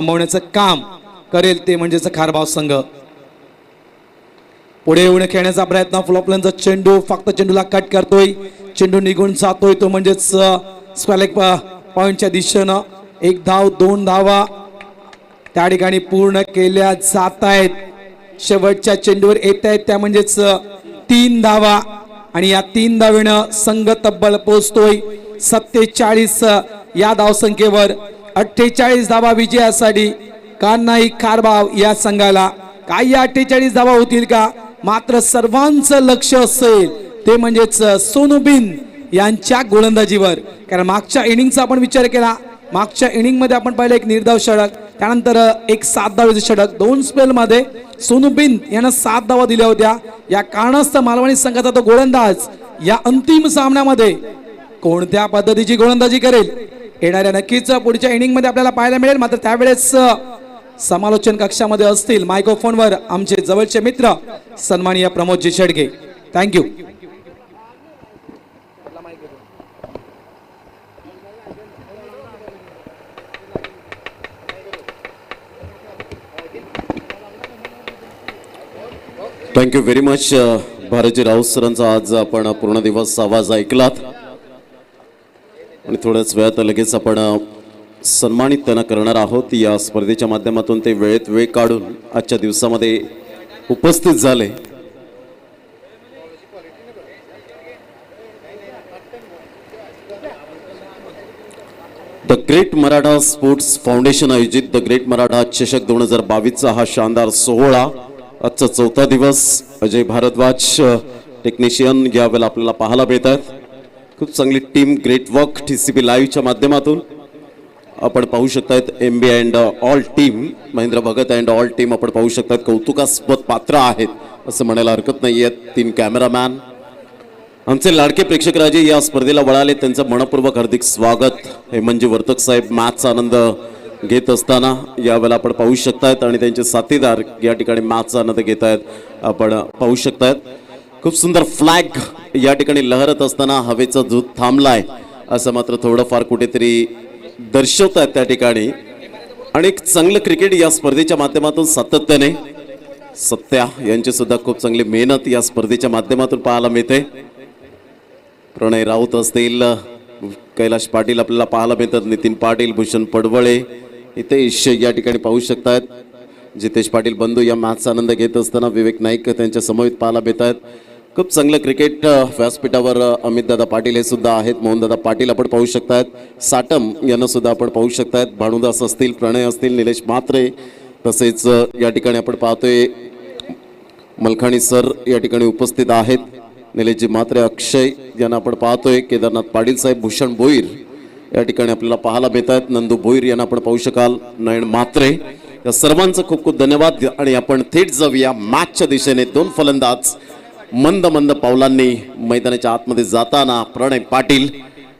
थांबवण्याचं काम करेल ते म्हणजेच खारबाव संघ. पुढे येऊन खेळण्याचा प्रयत्न, फ्लॉपलनचा चेंडू, फक्त चेंडूला कट करतोय, चेंडू निघून जातोय तो म्हणजेच स्क्वेअर पॉइंटच्या दिशेनं. 1 धाव 2 धावा त्या ठिकाणी पूर्ण केल्या जात आहेत. शेवटच्या चेंडूवर येत आहेत त्या म्हणजेच 3 धावा आणि या 3 धावेनं संघ तब्बल पोहोचतोय 47 या धावसंख्येवर. 48 धावा विजयासाठी कान्हाई खारबाव या संघाला. काही 48 धावा होतील का? मात्र सर्वांचं लक्ष असेल ते म्हणजेच सोनू बिन यांच्या गोलंदाजीवर. कारण मागच्या इनिंगचा आपण विचार केला, मागच्या इनिंग मध्ये आपण पाहिलं एक निर्धाव षटक, त्यानंतर एक 7 धावेचं षटक. 2 स्पेल मध्ये सोनू बिन यांना 7 धावा दिल्या होत्या. या कारणास्तव मालवणी संघाचा तो गोलंदाज या अंतिम सामन्यामध्ये कोणत्या पद्धतीची गोलंदाजी करेल येणाऱ्या नक्कीच पुढच्या इनिंग मध्ये आपल्याला पाहायला मिळेल. मात्र त्यावेळेस समालोचन कक्षामध्ये असतील मायक्रोफोनवर आमचे जवळचे मित्र सन्माननीय Pramodji Shedge. Thank you. Thank you very much Bharatji Raut सरांचा आज आपण पूर्ण दिवस आवाज ऐकलात आणि थोड्याच वेळात लगेच आपण सन्मानित त्यांना करणार आहोत. या स्पर्धेच्या माध्यमातून ते वेळेत वेळ काढून आजच्या दिवसामध्ये उपस्थित झाले. The great Maratha sports foundation आयोजित द ग्रेट मराठा चषक 2022चा हा शानदार सोहळा. आजचा 4था दिवस. अजय भारद्वाज टेक्निशियन यावेळेला आपल्याला पाहायला मिळतात. खूप चांगली टीम, ग्रेट वर्क TCP लाईव्हच्या माध्यमातून आपण पाहू शकतात. MB and all team, Mahendra Bhagat and all team आपण पाहू शकतात. कौतुकास्पद पात्र आहेत असं म्हणायला हरकत नाही आहेत. 3 कॅमेरामॅन, आमचे लाडके प्रेक्षक राजे या स्पर्धेला वळाले, त्यांचं मनपूर्वक हार्दिक स्वागत. हेमंतजी वर्तक साहेब मॅचचा आनंद घेत असताना यावेळेला आपण पाहू शकतात आणि त्यांचे साथीदार या ठिकाणी मॅचचा आनंद घेत आहेत आपण पाहू शकतात. खूप सुंदर फ्लॅग या ठिकाणी लहरत असताना हवेचा झूत थांबलाय असं मात्र थोडंफार कुठेतरी दर्शवतात त्या ठिकाणी. आणि एक चांगलं क्रिकेट या स्पर्धेच्या माध्यमातून सातत्याने सत्या यांची सुद्धा खूप चांगली मेहनत या स्पर्धेच्या माध्यमातून पाहायला मिळते. प्रणय राऊत असतील, कैलाश पाटील आपल्याला पाहायला मिळतात, नितीन पाटील, भूषण पडवळे, हितेश या ठिकाणी पाहू शकतात. जितेश पाटील बंधू या मॅचचा आनंद घेत असताना विवेक नाईक त्यांच्या समवेत पाहायला मिळतात. खूप चांगलं क्रिकेट व्यासपीठावर अमितदादा पाटील हे सुद्धा आहेत. मोहनदादा पाटील आपण पाहू शकतात. साटम यांना सुद्धा आपण पाहू शकतात. भानुदास असतील, प्रणय असतील, निलेश म्हात्रे, तसेच या ठिकाणी आपण पाहतोय मलखाणी सर या ठिकाणी उपस्थित आहेत. निलेशजी म्हात्रे, अक्षय यांना आपण पाहतोय. केदारनाथ पाटील साहेब, भूषण भोईर या ठिकाणी आपल्याला पाहायला मिळतात. नंदू भोईर यांना आपण पाहू शकाल. नयन म्हात्रे, या सर्वांचं खूप खूप धन्यवाद. आणि आपण थेट जाऊया मॅचच्या दिशेने. 2 फलंदाज मंद मंद पावलांनी मैदानाच्या आतमध्ये जाताना. प्रणय पाटील,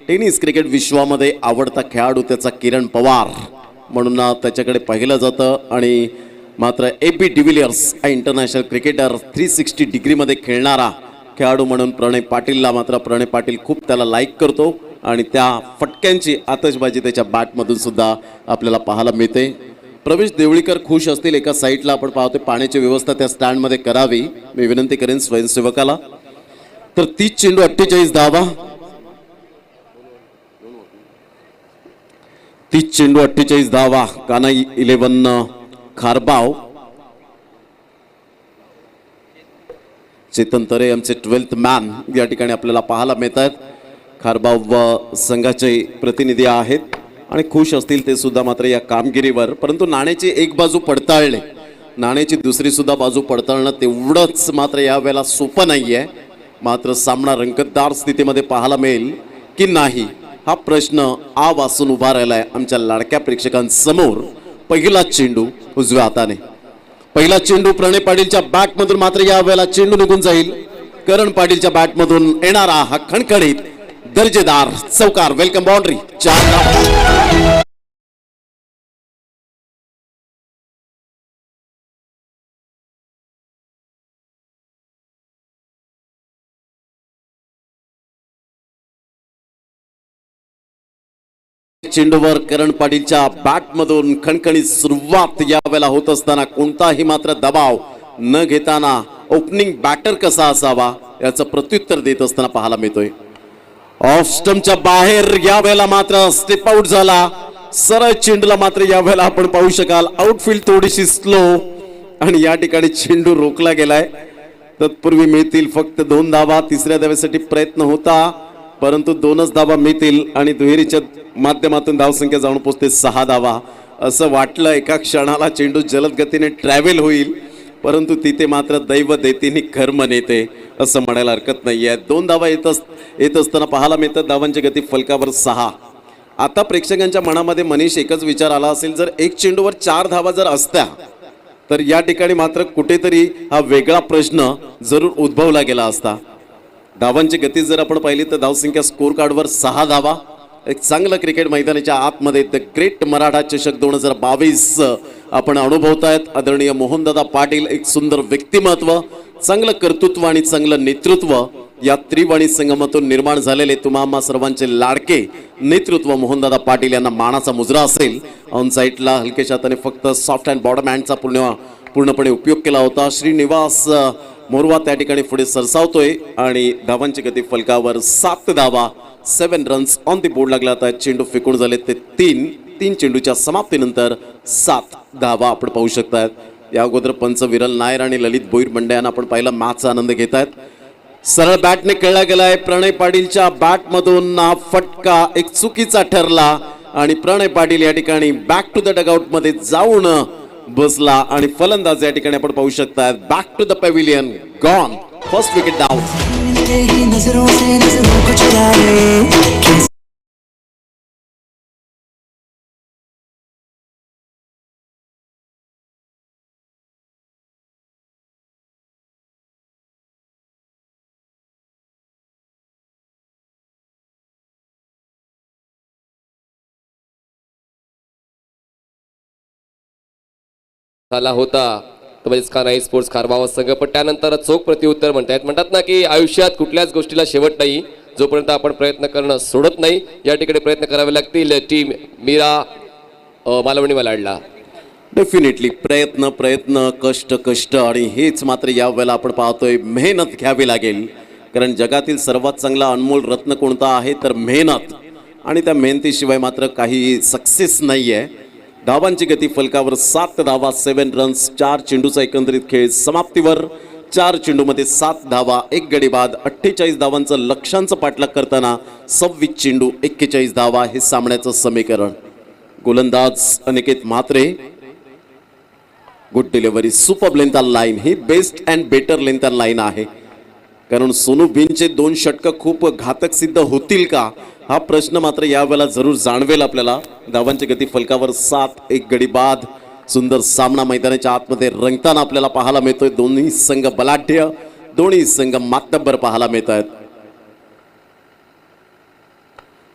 टेनिस क्रिकेट विश्वामध्ये आवडता खेळाडू त्याचा किरण पवार म्हणून त्याच्याकडे पाहिलं जातं. आणि मात्र AB डिव्हिलियर्स हा इंटरनॅशनल क्रिकेटर 360 डिग्रीमध्ये खेळणारा खेळाडू म्हणून प्रणय पाटीलला मात्र प्रणय पाटील खूप त्याला लाईक करतो आणि त्या फटक्यांची आतषबाजी त्याच्या बॅटमधून सुद्धा आपल्याला पाहायला मिळते. प्रवेश देवळीकर खुश असतील. एका साईडला आपण पाहतोय पाण्याची व्यवस्था त्या स्टँडमध्ये करावी, मी विनंती करेन स्वयंसेवकाला. तर 30 चेंडू 48 धावा. 30 चेंडू 48 धावा. कान्हाई 11 खारबाव. चेतन तरे आमचे 12th मॅन या ठिकाणी आपल्याला पाहायला मिळतात. खारबाव संघाचे प्रतिनिधी आहेत आणि खुश असतील ते सुद्धा मात्र या कामगिरीवर. परंतु नाण्याची एक बाजू पडताळले, नाण्याची दुसरी सुद्धा बाजू पडताळणं तेवढंच मात्र यावेळेला सोपं नाही आहे. मात्र सामना रंगतदार स्थितीमध्ये पाहायला मिळेल की नाही हा प्रश्न आ वासून उभा राहिलाय आमच्या लाडक्या प्रेक्षकांसमोर. पहिला चेंडू उजव्या हाताने, पहिला चेंडू प्रणय पाटीलच्या बॅटमधून मात्र यावेळेला चेंडू निघून जाईल. करण पाटीलच्या बॅटमधून येणारा हा खणखणीत दर्जेदार चौकार. Welcome boundary. 4 धावा. चेंडूवर करण पाटीलच्या बॅटमधून खणखणीत सुरुवात यावेळेला होत असताना कोणताही मात्र दबाव न घेताना ओपनिंग बॅटर कसा असावा याचं प्रत्युत्तर देत असताना पाहायला मिळतोय. ऑफ स्टंपच्या बाहेर यावेळेला मात्र स्टेप आउट झाला. सरळ चेंडूला मात्र यावेळेला आपण पाहू शकाल आउटफील्ड थोडीशी स्लो आणि या ठिकाणी चेंडू रोखला गेलाय. तत्पूर्वी मिळतील फक्त 2 धावा. तिसऱ्या धावेसाठी प्रयत्न होता परंतु 2च धावा मिळतील आणि दुहेरीच्या माध्यमातून धावसंख्या जाऊन पोहोचते 6 धावा. असं वाटलं एका क्षणाला चेंडू जलद गतीने ट्रॅव्हल होईल परंतु तिथे मात्र दैव देतीने कर्म नेते असं म्हणायला हरकत नाहीये. 2 धावा येत असताना पाहायला मिळतात. धावांची गती फलकावर 6. आता प्रेक्षकांच्या मनामध्ये मनीष एकच विचार आला असेल, जर एक चेंडूवर 4 धावा जर असत्या तर या ठिकाणी मात्र कुठेतरी हा वेगळा प्रश्न जरूर उद्भवला गेला असता. धावांची गती जर आपण पाहिली तर धावसंख्या स्कोर कार्डवर 6 धावा. एक चांगलं क्रिकेट मैदानाच्या आतमध्ये द ग्रेट मराठा चषक 2022 आपण अनुभवतायत. आदरणीय मोहनदादा पाटील एक सुंदर व्यक्तिमत्व, चांगलं कर्तृत्व आणि चांगलं नेतृत्व या त्रिवाणी संगमातून निर्माण झालेले तुम्हा सर्वांचे लाडके नेतृत्व मोहनदादा पाटील यांना मानाचा मुजरा असेल. ऑन साईडला हलकेच्या हाताने फक्त सॉफ्ट अँड बॉटम हँडचा पूर्णपणे उपयोग केला होता. श्रीनिवास मोरवा त्या ठिकाणी पुढे सरसावतोय आणि धावांची गती फलकावर 7 धावा. 7 रन्स ऑन दी बोर्ड लागला. आता चेंडू फेकून झाले ते 3 चेंडूच्या समाप्तीनंतर 7 धावा आपण पाहू शकतात. या अगोदर पंच विरल नायर आणि ललित भोईर बंडे यांना आपण पाहिला मॅचचा आनंद घेत आहेत. सरळ बॅटने खेळला गेलाय. प्रणय पाटीलच्या बॅटमधून हा फटका एक चुकीचा ठरला आणि प्रणय पाटील या ठिकाणी बॅक टू द डगआउट मध्ये जाऊन बसला आणि फलंदाज या ठिकाणी आपण पाहू शकता back to the pavilion gone. First wicket down. झाला होता तर म्हणजेच कान्हाई स्पोर्ट्स खारबावा संघ. पण त्यानंतर चोख प्रत्युत्तर म्हणतात ना की आयुष्यात कुठल्याच गोष्टीला शेवट नाही जोपर्यंत आपण प्रयत्न करणं सोडत नाही. या ठिकाणी प्रयत्न करावे लागतील टीम मीरा मालवणी मलाडला. डेफिनेटली प्रयत्न कष्ट आणि हेच मात्र यावेळेला आपण पाहतोय मेहनत घ्यावी लागेल. कारण जगातील सर्वात चांगला अनमोल रत्न कोणता आहे तर मेहनत आणि त्या मेहनतीशिवाय मात्र काही सक्सेस नाही आहे. धावांची गती फलकावर 7 धावा. 7 रन्स. 4 चेंडूचा एकंदरीत खेळ समाप्तीवर. 4 चेंडूमध्ये 7 धावा 1 गडी बाद. 48 धावांचं लक्ष्यांचं पाठलाग करताना 26 चेंडू 41 धावा हे सामन्याचं समीकरण. गोलंदाज Aniket Mhatre. Good delivery. Super length line. He best and better length line आहे. कारण सोनू बिनचे 2 षटकं खूप घातक सिद्ध होतील का हा प्रश्न मात्र यावेळेला जरूर जाणवेल आपल्याला. धावांची गती फलकावर 7 1 गडी बाद. सुंदर सामना मैदानाच्या आतमध्ये रंगताना आपल्याला पाहायला मिळतोय. दोन्ही संघ बलाढ्य, दोन्ही संघ मातब्बर पाहायला मिळत आहेत.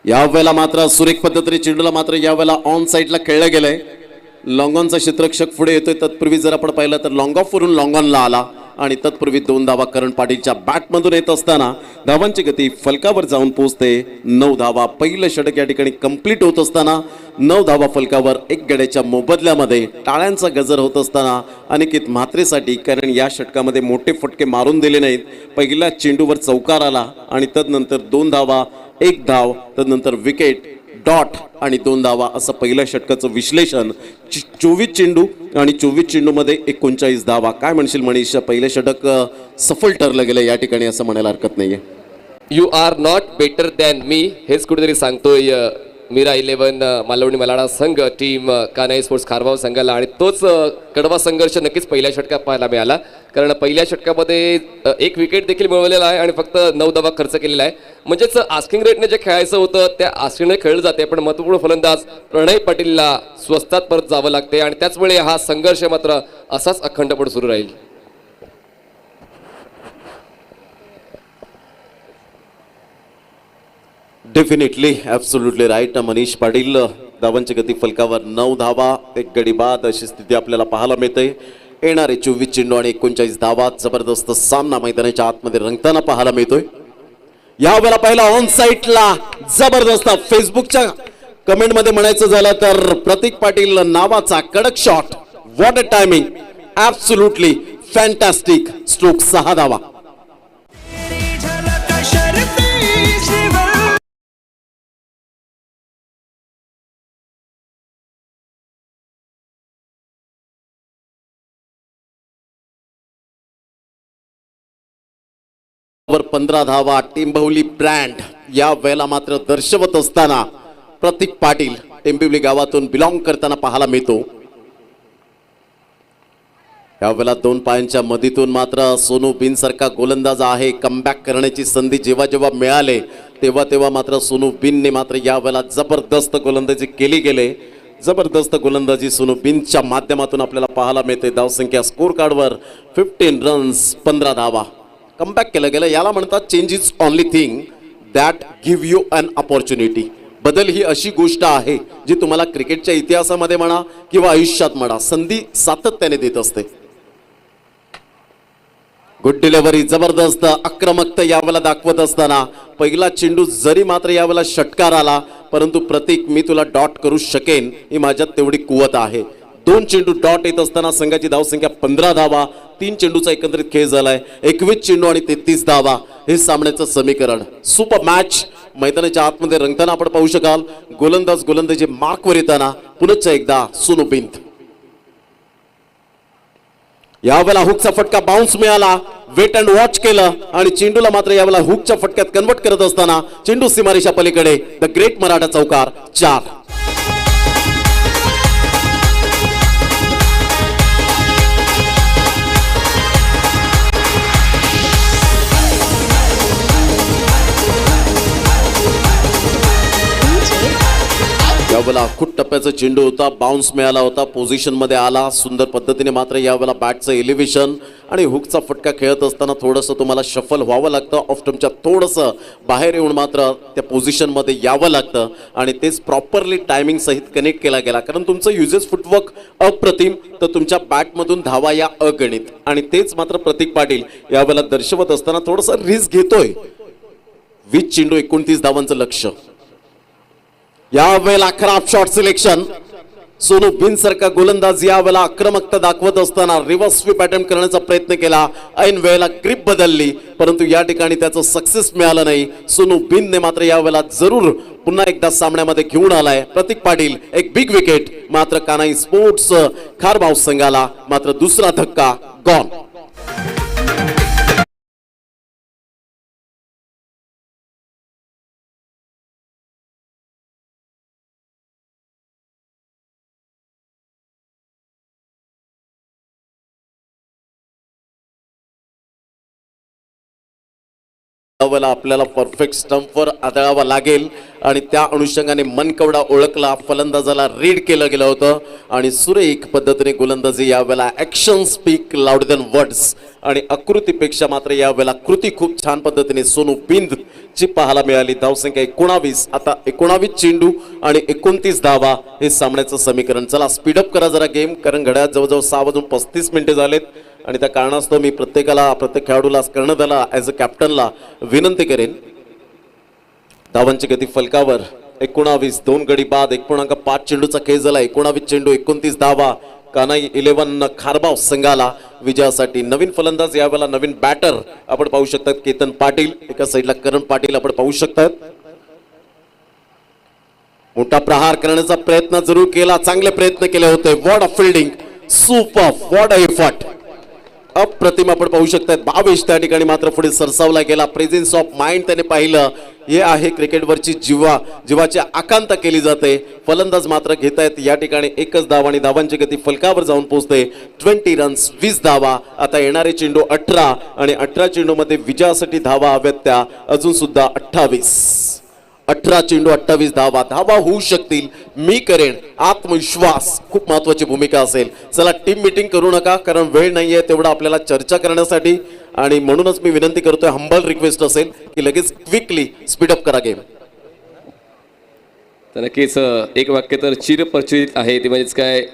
यावेळेला मात्र सुरेख पद्धतीने चेंडूला मात्र यावेळेला ऑन साईडला खेळलं गेलंय. लॉंग ऑनचा क्षेत्ररक्षक पुढे येतोय. तत्पूर्वी जर आपण पाहिलं तर लॉंग ऑफ वरून लॉंग ऑनला आला आणि तत्पूर्वी 2 धावा करण पाटीलच्या बॅटमधून येत असताना धावांची गती फलकावर जाऊन पोहोचते 9 धावा. पहिलं षटक या ठिकाणी कंप्लीट होत असताना 9 धावा फलकावर 1 गड्याच्या मोबदल्यामध्ये टाळ्यांचा गजर होत असताना अनिकेत म्हात्रेसाठी, कारण या षटकामध्ये मोठे फटके मारून दिले नाहीत. पहिल्या चेंडूवर चौकार आला आणि तदनंतर 2 धावा 1 धाव, तदनंतर विकेट, डॉट आणि 2 धावा असं पहिल्या षटकाचं विश्लेषण. 24 चेंडू आणि 24 चेंडूमध्ये 39 धावा. काय म्हणशील मनीष, पहिलं षटक सफल ठरलं गेलं या ठिकाणी असं म्हणायला हरकत नाहीये. You are not better than मी हेच कुठेतरी सांगतोय मीरा 11 मालवणी मलाडा संघ टीम कान्हाई स्पोर्ट्स खारबाव संघाला. आणि तोच कडवा संघर्ष नक्कीच पहिल्या षटकात पाहायला मिळाला. कारण पहिल्या षटकामध्ये 1 विकेट देखील मिळवलेला आहे आणि फक्त 9 धावा खर्च केलेला आहे. म्हणजेच आस्किंग रेटने जे खेळायचं होतं त्या आस्किंगने खेळलं जाते. पण महत्त्वपूर्ण फलंदाज प्रणय पाटीलला स्वस्तात परत जावं लागते आणि त्याचमुळे हा संघर्ष मात्र असाच अखंडपणे सुरू राहील. Definitely absolutely right Manish Patil. धावांची गती फलकावर 9 धावा 1 गडी बाद अशी स्थिती आपल्याला पाहायला मिळते. येणारे 24 चेंडू आणि 39 धावा. जबरदस्त सामना मैदानाच्या आतमध्ये रंगताना पाहायला मिळतोय. यावेळेला पहिला ऑन साईडला जबरदस्त फेसबुकच्या कमेंटमध्ये म्हणायचं झालं तर प्रतीक पाटील नावाचा कडक shot. What a timing, absolutely fantastic. Stroke 6 धावा. वर 15 धावा टेंभवली ब्रँड या वेळेला मात्र दर्शवत असताना प्रतीक पाटील टेंबिवली गावातून बिलॉंग करताना पाहायला मिळतो. यावेळेला 2 पायांच्या मधीतून मात्र सोनू बिन सारखा गोलंदाज आहे. कमबॅक करण्याची संधी जेव्हा जेव्हा मिळाले तेव्हा मात्र सोनू बिनने मात्र यावेळेला जबरदस्त गोलंदाजी केली गेले. जबरदस्त गोलंदाजी सोनू बिनच्या माध्यमातून आपल्याला पाहायला मिळते. धावसंख्या स्कोर कार्डवर 15 रन्स 15 धावा. कमबॅक केलं गेलं. याला म्हणतात change is only thing that give you an opportunity. बदल ही अशी गोष्ट आहे जी तुम्हाला क्रिकेटच्या इतिहासामध्ये म्हणा किंवा आयुष्यात म्हणा संधी सातत्याने देत असते. गुड डिलिव्हरी, जबरदस्त आक्रमकता यावेळेला दाखवत असताना पहिला चेंडू जरी मात्र यावेळेला षटकार आला परंतु प्रतीक मी तुला डॉट करू शकेन ही माझ्यात तेवढी कुवत आहे. 2 चेंडू डॉट येत असताना संघाची धावसंख्या 15 धावा. 3 चेंडूचा एकत्रित खेळ झालाय. 21 चेंडू आणि 33 धावा हे सामन्याचं समीकरण. सुपर मॅच मैदानाच्या आतमध्ये रंगताना आपण पाहू शकाल. गोलंदाजी मार्कवर येताना पुन्हा एकदा सोनू बिन. यावेळेला हुकचा फटका बाउन्स मिळाला. वेट अँड वॉच केलं आणि चेंडूला मात्र यावेळेला हुकच्या फटक्यात कन्वर्ट करत असताना चेंडू सीमारेषा पलीकडे. द ग्रेट मराठा चौकार 4. यावेळेला खूप टप्प्याचा चेंडू होता. बाउन्स मिळाला होता. पोझिशन मध्ये आला सुंदर पद्धतीने. मात्र यावेळेला बॅटचं एलिव्हेशन आणि हुकचा फटका खेळत असताना थोडंसं तुम्हाला शफल व्हावं लागतं. ऑफ स्टंपच्या थोडंसं बाहेर येऊन मात्र त्या पोझिशन मध्ये यावं लागतं आणि तेच प्रॉपरली टायमिंग सहित कनेक्ट केला गेला. कारण तुमचं युजेस फुटवर्क अप्रतिम तर तुमच्या बॅटमधून धावा या अगणित. आणि तेच मात्र प्रतीक पाटील यावेळेला दर्शवत असताना थोडंसं रिस्क घेतोय. 20 चेंडू 29 धावांचं लक्ष. यावेळेला खराब शॉट सिलेक्शन. सोनू बिन सारखा गोलंदाज यावेळेला आक्रमकता दाखवत असताना रिव्हर्स स्वीप अटेम्प्ट करण्याचा प्रयत्न केला. ऐन वेळेला ग्रिप बदलली परंतु या ठिकाणी त्याचं सक्सेस मिळालं नाही. सोनू बिनने मात्र यावेळेला जरूर पुन्हा एकदा सामन्यामध्ये घेऊन आलाय. प्रतीक पाटील एक बिग विकेट. मात्र कानाई स्पोर्ट्स खारबाव संघाला मात्र दुसरा धक्का गॉन. आपल्याला परफेक्ट स्टंपवर आदळावा लागेल आणि त्या अनुषंगाने मनकवडा ओळखला. फलंदाजाला रीड केलं गेलं होतं आणि सुरेख पद्धतीने गोलंदाजी यावेळेला action speak louder than words आणि आकृतीपेक्षा मात्र यावेळेला कृती खूप छान पद्धतीने सोनू बिंद ची पाहायला मिळाली. धावसंख्या 19. आता 19 चेंडू आणि 29 धावा हे सामन्याचं समीकरण. चला स्पीडअप करा जरा गेम कारण घड्याळात जवळजवळ 6:35 मिनिटे झालेत आणि त्या कारणास्तव मी प्रत्येक खेळाडूला कर्णधाला ॲज अ कॅप्टनला विनंती करेन. धावांची गती फलकावर 19. 2 गडी बाद 1.5 चेंडूचा खेळ झाला. 19 चेंडू 29 धावा. कानाई 11 खारबाव संघाला विजयासाठी. नवीन फलंदाज यावेळेला नवीन बॅटर आपण पाहू शकतात. केतन पाटील एका साईडला करण पाटील आपण पाहू शकतात. मोठा प्रहार करण्याचा प्रयत्न जरूर केला. चांगले प्रयत्न केले होते. What a fielding, super, what a effort. अप्रतिम आपण पाहू शकतात. 22 त्या ठिकाणी मात्र पुढे सरसावला गेला. प्रेझेन्स ऑफ माइंड त्याने पाहिलं. हे आहे क्रिकेटवरची जीवाची आकांक्षा केली जाते. फलंदाज मात्र घेत आहेत या ठिकाणी एकच धाव आणि धावांची गती फलकावर जाऊन पोहोचते. 20 रन्स 20 धावा. आता येणारे चेंडू 18 आणि 18 चेंडू मध्ये विजयासाठी धावा हव्यात त्या अजून सुद्धा 28. 18 चेंडू 28 धावा. धावा होऊ शकतील. मी करेन. आत्मविश्वास खूप महत्वाची भूमिका असेल. चला टीम मीटिंग करू नका कारण वेळ नाहीये तेवढा आपल्याला चर्चा करण्यासाठी आणि म्हणूनच मी विनंती करतोय. हंबल रिक्वेस्ट असेल की लगेच क्विकली स्पीडअप करा गेम. तर नक्कीच एक वाक्य तर चिरपरिचित आहे ते म्हणजेच काय,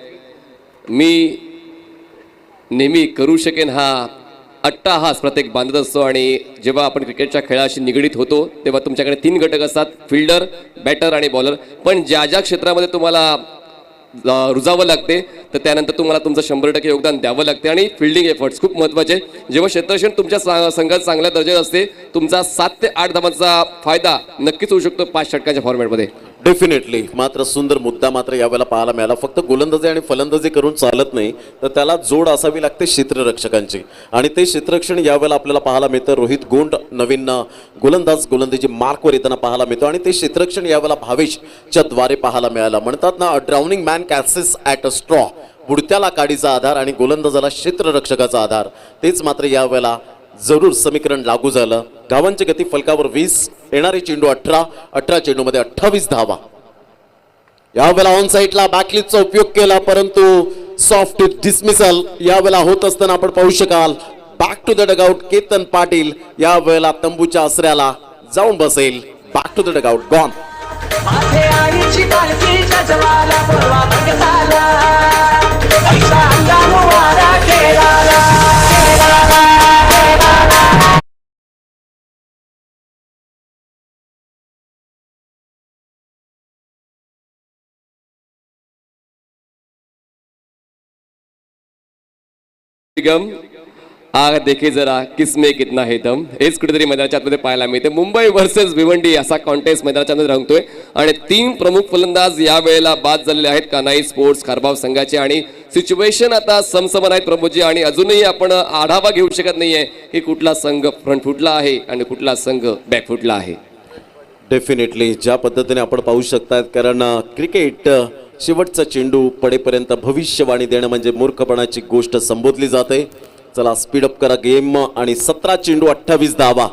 मी नेहमी करू शकेन हा अट्टाहास प्रत्येक बांधत असतो आणि जेव्हा आपण क्रिकेटच्या खेळाशी निगडीत होतो तेव्हा तुमच्याकडे 3 घटक असतात, फिल्डर, बॅटर आणि बॉलर. पण ज्या ज्या क्षेत्रामध्ये तुम्हाला रुजावं लागते तर त्यानंतर तुम्हाला तुमचं 100% योगदान द्यावं लागते आणि फिल्डिंग एफर्ट्स खूप महत्त्वाचे. जेव्हा क्षेत्ररक्षण तुमच्या संघात चांगल्या दर्जात असते तुमचा 7 ते 8 धावांचा फायदा नक्कीच होऊ शकतो 5 षटकांच्या फॉर्मॅटमध्ये. डेफिनेटली. मात्र सुंदर मुद्दा मात्र यावेळेला पाहायला मिळाला. फक्त गोलंदाजी आणि फलंदाजी करून चालत नाही, तर त्याला जोड असावी लागते क्षेत्ररक्षकांची आणि ते क्षेत्ररक्षण यावेळेला आपल्याला पाहायला मिळतं. रोहित गोंड नवीन गोलंदाजी मार्कवर येताना पाहायला मिळतो आणि ते क्षेत्ररक्षण यावेळेला भावेशच्या द्वारे पाहायला मिळालं. म्हणतात ना, a drowning man catches at a straw. बुडत्याला काडीचा आधार आणि गोलंदाजाला क्षेत्ररक्षकाचा आधार. तेच मात्र यावेळेला जरूर समीकरण लागू झालं. धावांची गती फलकावर 20, येणारे चेंडू 18 चेंडूमध्ये 28 धावा. यावेळेला ऑन साईडला बॅकलिपचा उपयोग केला, परंतु सॉफ्ट डिसमिसल यावेळेला होत असताना आपण पाहू शकाल. Back to the dugout Ketan Patil यावेळेला तंबूच्या आसऱ्याला जाऊन बसेल. Back to the dugout, gone. गम आ देखे जरा किसमे कितना है दम, हेच कुठेतरी मैदानाच्या आतमध्ये पाहायला मिळते. मुंबई वर्सेस भिवंडी असा कॉन्टेस्ट मैदानाच्या आतमध्ये रंगतोय आणि 3 प्रमुख फलंदाज या वेळेला बाद झालेले आहेत कानाई स्पोर्ट्स खारबाव संघाचे आणि सिच्युएशन आता समसमान आहेत प्रमोदजी. आणि अजूनही आपण आढावा घेऊ शकत नाहीये की कुठला संघ फ्रंट फुटला आहे आणि कुठला संघ बॅक फुटला आहे. डेफिनेटली ज्या पद्धतीने आपण पाहू शकतात, कारण क्रिकेट शेवटचा चेंडू पडेपर्यंत भविष्यवाणी देणं म्हणजे मूर्खपणाची गोष्ट संबोधली जाते. चला स्पीडअप करा गेम आणि 17 चेंडू 28 धावा.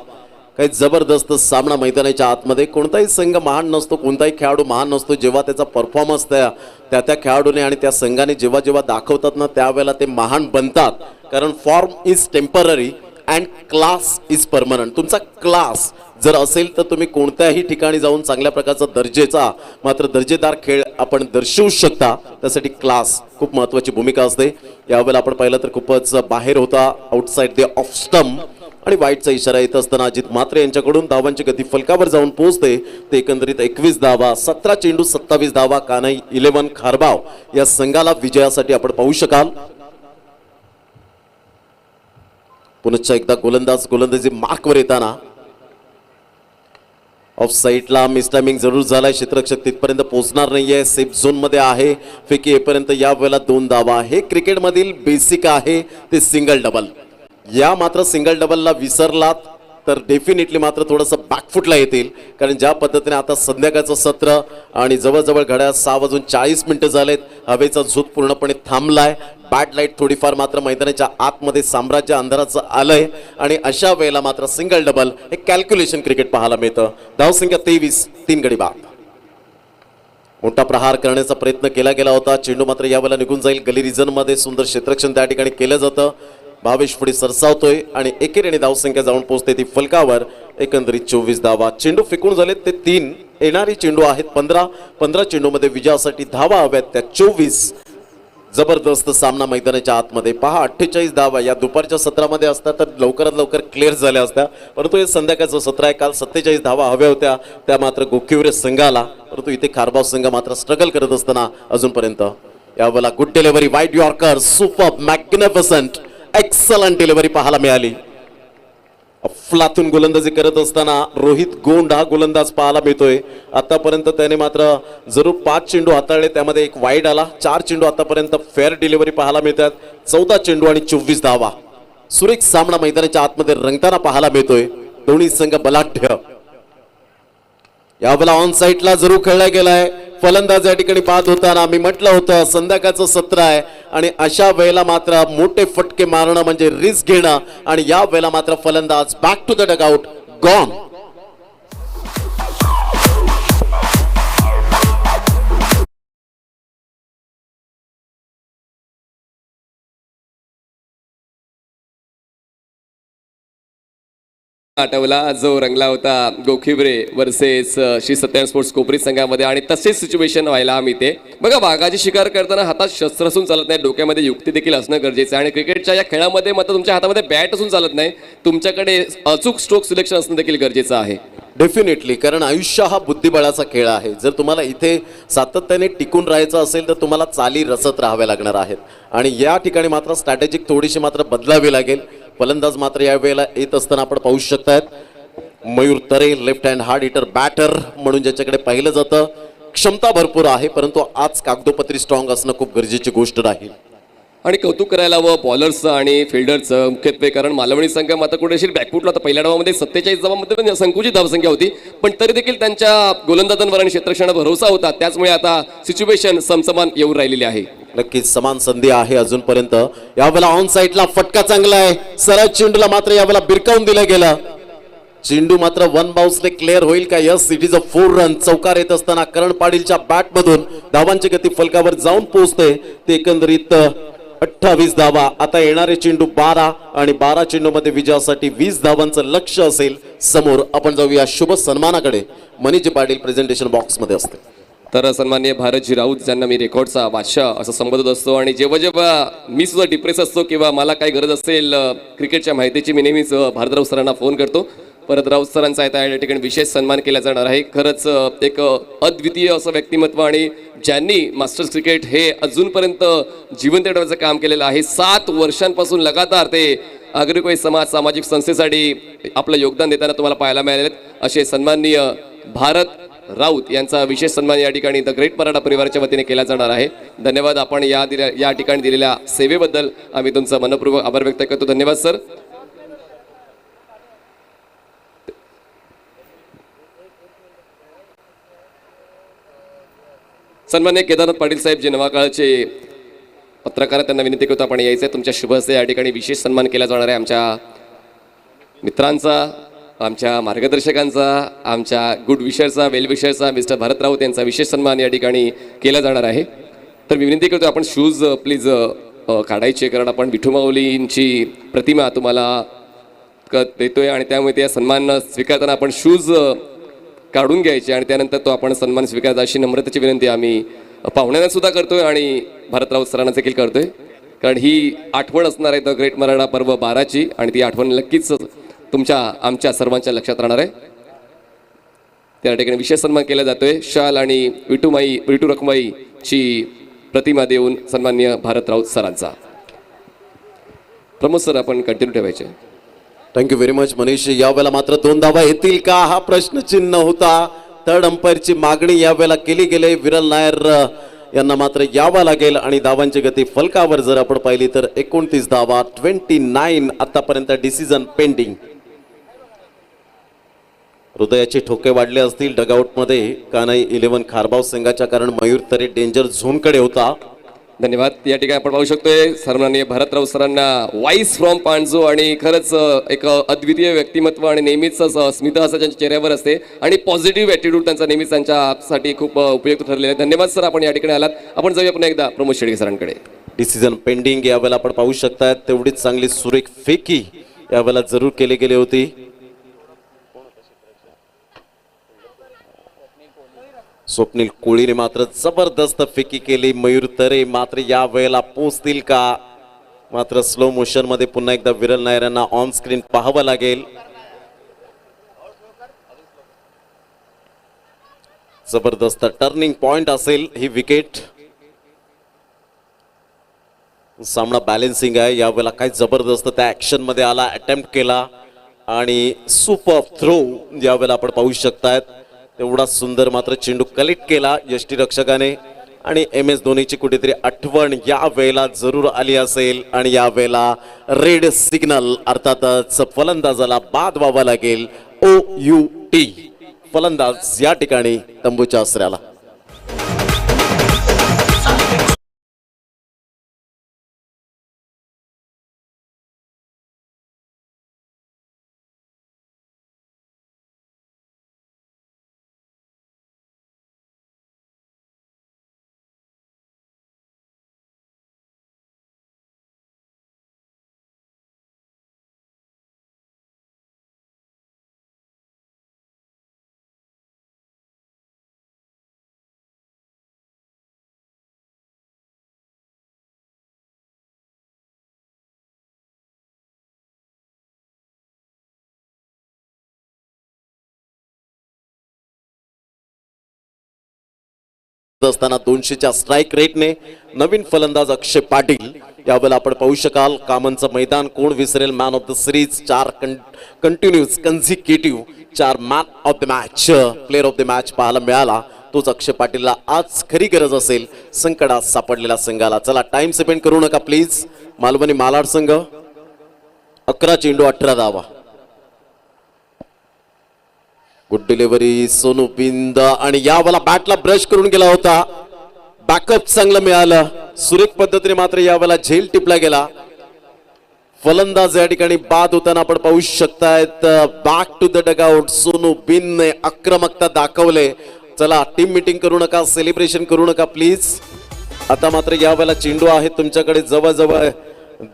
काही जबरदस्त सामना मैदानाच्या आतमध्ये. कोणताही संघ महान नसतो, कोणताही खेळाडू महान नसतो. जेव्हा त्याचा परफॉर्मन्स त्या खेळाडूने आणि त्या संघाने जेव्हा जेव्हा दाखवतात ना, त्यावेळेला ते महान बनतात. कारण form is temporary and class is permanent. तुमचा क्लास जर असेल तर तुम्ही कोणत्याही ठिकाणी जाऊन चांगल्या प्रकारचा दर्जेचा मात्र दर्जेदार खेळ आपण दर्शवू शकता. त्यासाठी क्लास खूप महत्त्वाची भूमिका असते. यावेळेला आपण पाहिलं तर खूपच बाहेर होता, आउटसाइड द ऑफ स्टंप आणि वाईटचा इशारा येत असताना अजित म्हात्रे यांच्याकडून धावांची गती फलकावर जाऊन पोहोचते. ते एकंदरीत 21 धावा, 17 चेंडू 27 धावा. कानाई 11 खारबाव या संघाला विजयासाठी आपण पाहू शकाल. पुनश्च एकदा गोलंदाजी मार्कवर येताना ऑफ साईडला मिस टायमिंग जरूर झालाय. क्षेत्ररक्षक तिथपर्यंत पोहोचणार नाहीये, सेफ झोन मध्ये आहे. फेकी येपर्यंत या वेळेला 2 धावा. हे क्रिकेटमधील बेसिक आहे ते सिंगल डबल. या मात्र सिंगल डबलला विसरलात तर डेफिनेटली मात्र थोडंसं बॅकफुटला येतील. कारण ज्या पद्धतीने आता संध्याकाळचं सत्र आणि जवळजवळ घड्याळ 6:40 झालेत. हवेचा झोत पूर्णपणे थांबलाय. बॅड लाईट थोडीफार मात्र मैदानाच्या आतमध्ये साम्राज्य अंधाराचं आलंय आणि अशा वेळेला मात्र सिंगल डबल हे कॅल्क्युलेशन क्रिकेट पाहायला मिळतं. धावसंख्या 23, 3 गडी बाद. मोठा प्रहार करण्याचा प्रयत्न केला गेला होता. चेंडू मात्र यावेळेला निघून जाईल. गली रिजन मध्ये सुंदर क्षेत्ररक्षण त्या ठिकाणी केलं जातं. भावेश पुढे सरसावतोय आणि एकेरीने धावसंख्या जाऊन पोहोचते ती फलकावर. एकंदरीत 24 धावा. चेंडू फेकून झालेत ते 3. येणारी चेंडू आहेत 15 चेंडूमध्ये विजयासाठी धावा हव्यात त्या 24. जबरदस्त सामना मैदानाच्या आतमध्ये. पहा 48 धावा या दुपारच्या सत्रामध्ये असतात तर लवकरात लवकर क्लिअर झाल्या असत्या, परंतु हे संध्याकाळचं सत्र आहे. काल 47 धावा हव्या होत्या त्या मात्र गोखिवरे संघाला, परंतु इथे खारबाव संघ मात्र स्ट्रगल करत असताना अजूनपर्यंत यावेळेला good delivery, wide yorker, super magnificent, excellent delivery पाहायला मिळाली. अफलातून गोलंदाजी करत असताना रोहित गोंड हा गोलंदाज पाहायला मिळतोय. आतापर्यंत त्याने मात्र जरूर 5 चेंडू हाताळले, त्यामध्ये 1 वाईड आला. 4 चेंडू आतापर्यंत फेअर डिलिव्हरी पाहायला मिळतात. 14 चेंडू आणि 24 धावा. सुरेख सामना मैदानाच्या आतमध्ये रंगताना पाहायला मिळतोय. दोन्ही संघ बलाढ्य. यावेळेला ऑन साईडला जरूर खेळला गेलाय. फलंदाज या ठिकाणी पाहत होताना मी म्हटलं होतं संध्याकाळचं सत्र आहे आणि अशा वेळेला मात्र मोठे फटके मारणं म्हणजे रिस्क घेणं आणि या वेळेला मात्र फलंदाज back to the dugout, gone. आठवला जो रंगला होता गोखिबरे वर्सेस श्री सत्यनारायण स्पोर्ट्स कोपरी संघामध्ये आणि तसेच सिच्युएशन व्हायला आम्ही ते बघा वाघाची शिकार करताना हातात शस्त्र असून चालत नाही, डोक्यामध्ये युक्ती देखील असणं गरजेचं आहे आणि क्रिकेटच्या या खेळामध्ये मात्र तुमच्या हातामध्ये बॅट असून चालत नाही, तुमच्याकडे अचूक स्ट्रोक सिलेक्शन असणं देखील गरजेचं आहे. डेफिनेटली, कारण आयुष्य हा बुद्धिबळाचा खेळ आहे. जर तुम्हाला इथे सातत्याने टिकून राहायचं असेल तर तुम्हाला चाली रचत राहाव्या लागणार आहेत आणि या ठिकाणी मात्र स्ट्रॅटेजिक थोडीशी मात्र बदलावी लागेल. फलंदाज मात्र या वेळेला येत असताना आपण पाहू शकतायत Mayur Tare, left hand hard hitter batter म्हणून ज्याच्याकडे पाहिलं जातं. क्षमता भरपूर आहे, परंतु आज कागदोपत्री स्ट्रॉंग असणं खूप गरजेची गोष्ट राहील. आणि कौतुक करायला व बॉलर्सचं आणि फिल्डरचं मुख्यत्वे, कारण मालवणी संघ मात्र कुठेशी बॅकफुटला होता. पहिल्या डावामध्ये 47 धावांमध्ये संकुचित धावसंख्या होती, पण तरी देखील त्यांच्या गोलंदाजांवर आणि क्षेत्ररक्षणावर भरोसा होता. त्याचमुळे आता सिच्युएशन समसमान येऊन राहिलेली आहे. नक्कीच समान संधी आहे अजूनपर्यंत. यावेळेला ऑन साईडला फटका चांगला आहे, सरळ चेंडूला मात्र यावेळेला बिरकावून दिलं गेलं. चेंडू मात्र वन बाउन्सने क्लिअर होईल का? Yes, it is a 4 run. चौकार येत असताना करण पाटीलच्या बॅटमधून धावांची गती फलकावर जाऊन पोहोचते. ते एकंदरीत 28 धावा. आता येणारे चेंडू 12 आणि 12 चेंडूमध्ये विजयासाठी 20 धावांचं लक्ष असेल समोर. आपण जाऊया शुभ सन्मानाकडे. मनीजी पाटील प्रेझेंटेशन बॉक्समध्ये असते. तर सन्माननीय भारतजी राऊत, ज्यांना मी रेकॉर्डचा बादशाह असं संबोधत असतो आणि जेव्हा जेव्हा मी सुद्धा डिप्रेस असतो किंवा मला काही गरज असेल क्रिकेटच्या माहितीची, मी नेहमीच भारतराव सरांना फोन करतो. परत राऊत सरांचा आता या ठिकाणी विशेष सन्मान केला जाणार आहे. खरंच एक अद्वितीय असं व्यक्तिमत्व आणि ज्यांनी मास्टर्स क्रिकेट हे अजूनपर्यंत जिवंत ठेवण्याचं काम केलेलं आहे. 7 वर्षांपासून लगातार ते अग्रकोई सामाजिक संस्थेसाठी आपलं योगदान देताना तुम्हाला पाहायला मिळाले. असे सन्माननीय भारत राऊत यांचा विशेष सन्मान या ठिकाणी द ग्रेट मराठा परिवाराच्या वतीने केला जाणार आहे. धन्यवाद. आपण या ठिकाणी दिलेल्या सेवेबद्दल आम्ही तुमचा मनपूर्वक आभार व्यक्त करतो. धन्यवाद सर. सन्माननीय केदारनाथ पाटील साहेब, जे नवाकाळचे पत्रकार, त्यांना विनंती करतो आपण यायचं आहे. तुमच्या शुभ हस्ते या ठिकाणी विशेष सन्मान केला जाणार आहे. आमच्या मित्रांचा, आमच्या मार्गदर्शकांचा, आमच्या गुड विशरचा, वेल विशरचा मिस्टर भारत राऊत यांचा विशेष सन्मान या ठिकाणी केला जाणार आहे. तर मी विनंती करतो आपण शूज प्लीज काढायचे, कारण आपण विठू माऊलींची प्रतिमा तुम्हाला देतोय आणि त्यामुळे त्या सन्मान स्वीकारताना आपण शूज काढून घ्यायचे आणि त्यानंतर तो आपण सन्मान स्वीकारायचा अशी नम्रतेची विनंती आम्ही पाहुण्यांना सुद्धा करतोय आणि भारत राऊत सरांना देखील करतोय, कारण ही आठवण असणार आहे द ग्रेट मराठा पर्व 12ची आणि ती आठवण नक्कीच आमच्या सर्वांच्या लक्षात राहणार आहे. त्या ठिकाणी विशेष सन्मान केला जातोय. शाल आणि विठू रखमाईची प्रतिमा देऊन सन्माननीय भारत राऊत सरांचा. प्रमोद सर, आपण कंटिन्यू ठेवायचे. Thank you very much Manish. यावेळेला मात्र 2 धावा येतील का हा प्रश्नचिन्ह होता. थर्ड अंपायरची मागणी यावेळेला केली गेली. विरल नायर यांना मात्र यावं लागेल आणि धावांची गती फलकावर जर आपण पाहिली तर 29 धावा, 29 आतापर्यंत डिसिजन पेंडिंग. हृदयाचे ठोके वाढले असतील डगआउटमध्ये कानाई 11 खारबाव संघाच्या, कारण मयूर तरे डेंजर झोनकडे होता. धन्यवाद. या ठिकाणी आपण पाहू शकतोय सन्माननीय भारतराव सरांना वाईस फ्रॉम पांडजो आणि खरंच एक अद्वितीय व्यक्तिमत्व आणि नेहमीच स्मित असं त्यांच्या चेहऱ्यावर असते आणि पॉझिटिव्ह ॲटिट्यूड त्यांचा नेहमीच त्यांच्यासाठी खूप उपयुक्त ठरलेला आहे. धन्यवाद सर, आपण या ठिकाणी आलात. आपण जाऊया पुन्हा एकदा प्रमोद शेडगे सरांकडे. डिसिजन पेंडिंग यावेळेला आपण पाहू शकतात. तेवढीच चांगली सुरेख फेकी यावेळेला जरूर केली गेली होती. स्वप्नील कोळीने मात्र जबरदस्त फेकी केली. मयूर तरे मात्र या वेळेला पोहोचतील का? मात्र स्लो मोशन मध्ये पुन्हा एकदा विरल नायर यांना ऑन स्क्रीन पाहावं लागेल. जबरदस्त टर्निंग पॉइंट असेल ही विकेट. सामना बॅलेन्सिंग आहे. यावेळेला काय जबरदस्त त्या ऍक्शन मध्ये आला, अटेम्प्ट केला आणि सुपर थ्रो यावेळेला आपण पाहू शकतायत. एवढा सुंदर मात्र चेंडू कलेक्ट केला यष्टीरक्षकाने आणि MS धोनीची कुठेतरी आठवण या वेळेला जरूर आली असेल आणि या वेळेला रेड सिग्नल अर्थातच फलंदाजाला बाद व्हावा लागेल. OUT फलंदाज या ठिकाणी तंबूच्या आसऱ्याला. असताना 200च्या स्ट्राईक रेटने नवीन फलंदाज अक्षय पाटील यावेळेला आपण पाहू शकाल. कामांचं मैदान कोण visceral. Man of the series 4 continuous consecutive 4 man of the match player of the match पाहायला मिळाला. तोच अक्षय पाटीलला आज खरी गरज असेल संकटात सापडलेल्या संघाला. चला टाइम स्पेंड करू नका प्लीज. मालवणी मालाड संघ 11 चेंडू 18 धावा. गुड डिलिव्हरी सोनू बिंद आणि यावेळेला बॅटला ब्रश करून गेला होता. बॅकअप चांगलं मिळालं. सुरेख पद्धतीने मात्र यावेळेला झेल टिपला गेला. फलंदाज या ठिकाणी बाद होताना आपण पाहू शकतायत. Back to the dugout. Sonu बिनने आक्रमकता दाखवले. चला टीम मीटिंग करू नका, सेलिब्रेशन करू नका प्लीज. आता मात्र यावेळेला चेंडू आहेत तुमच्याकडे जवळजवळ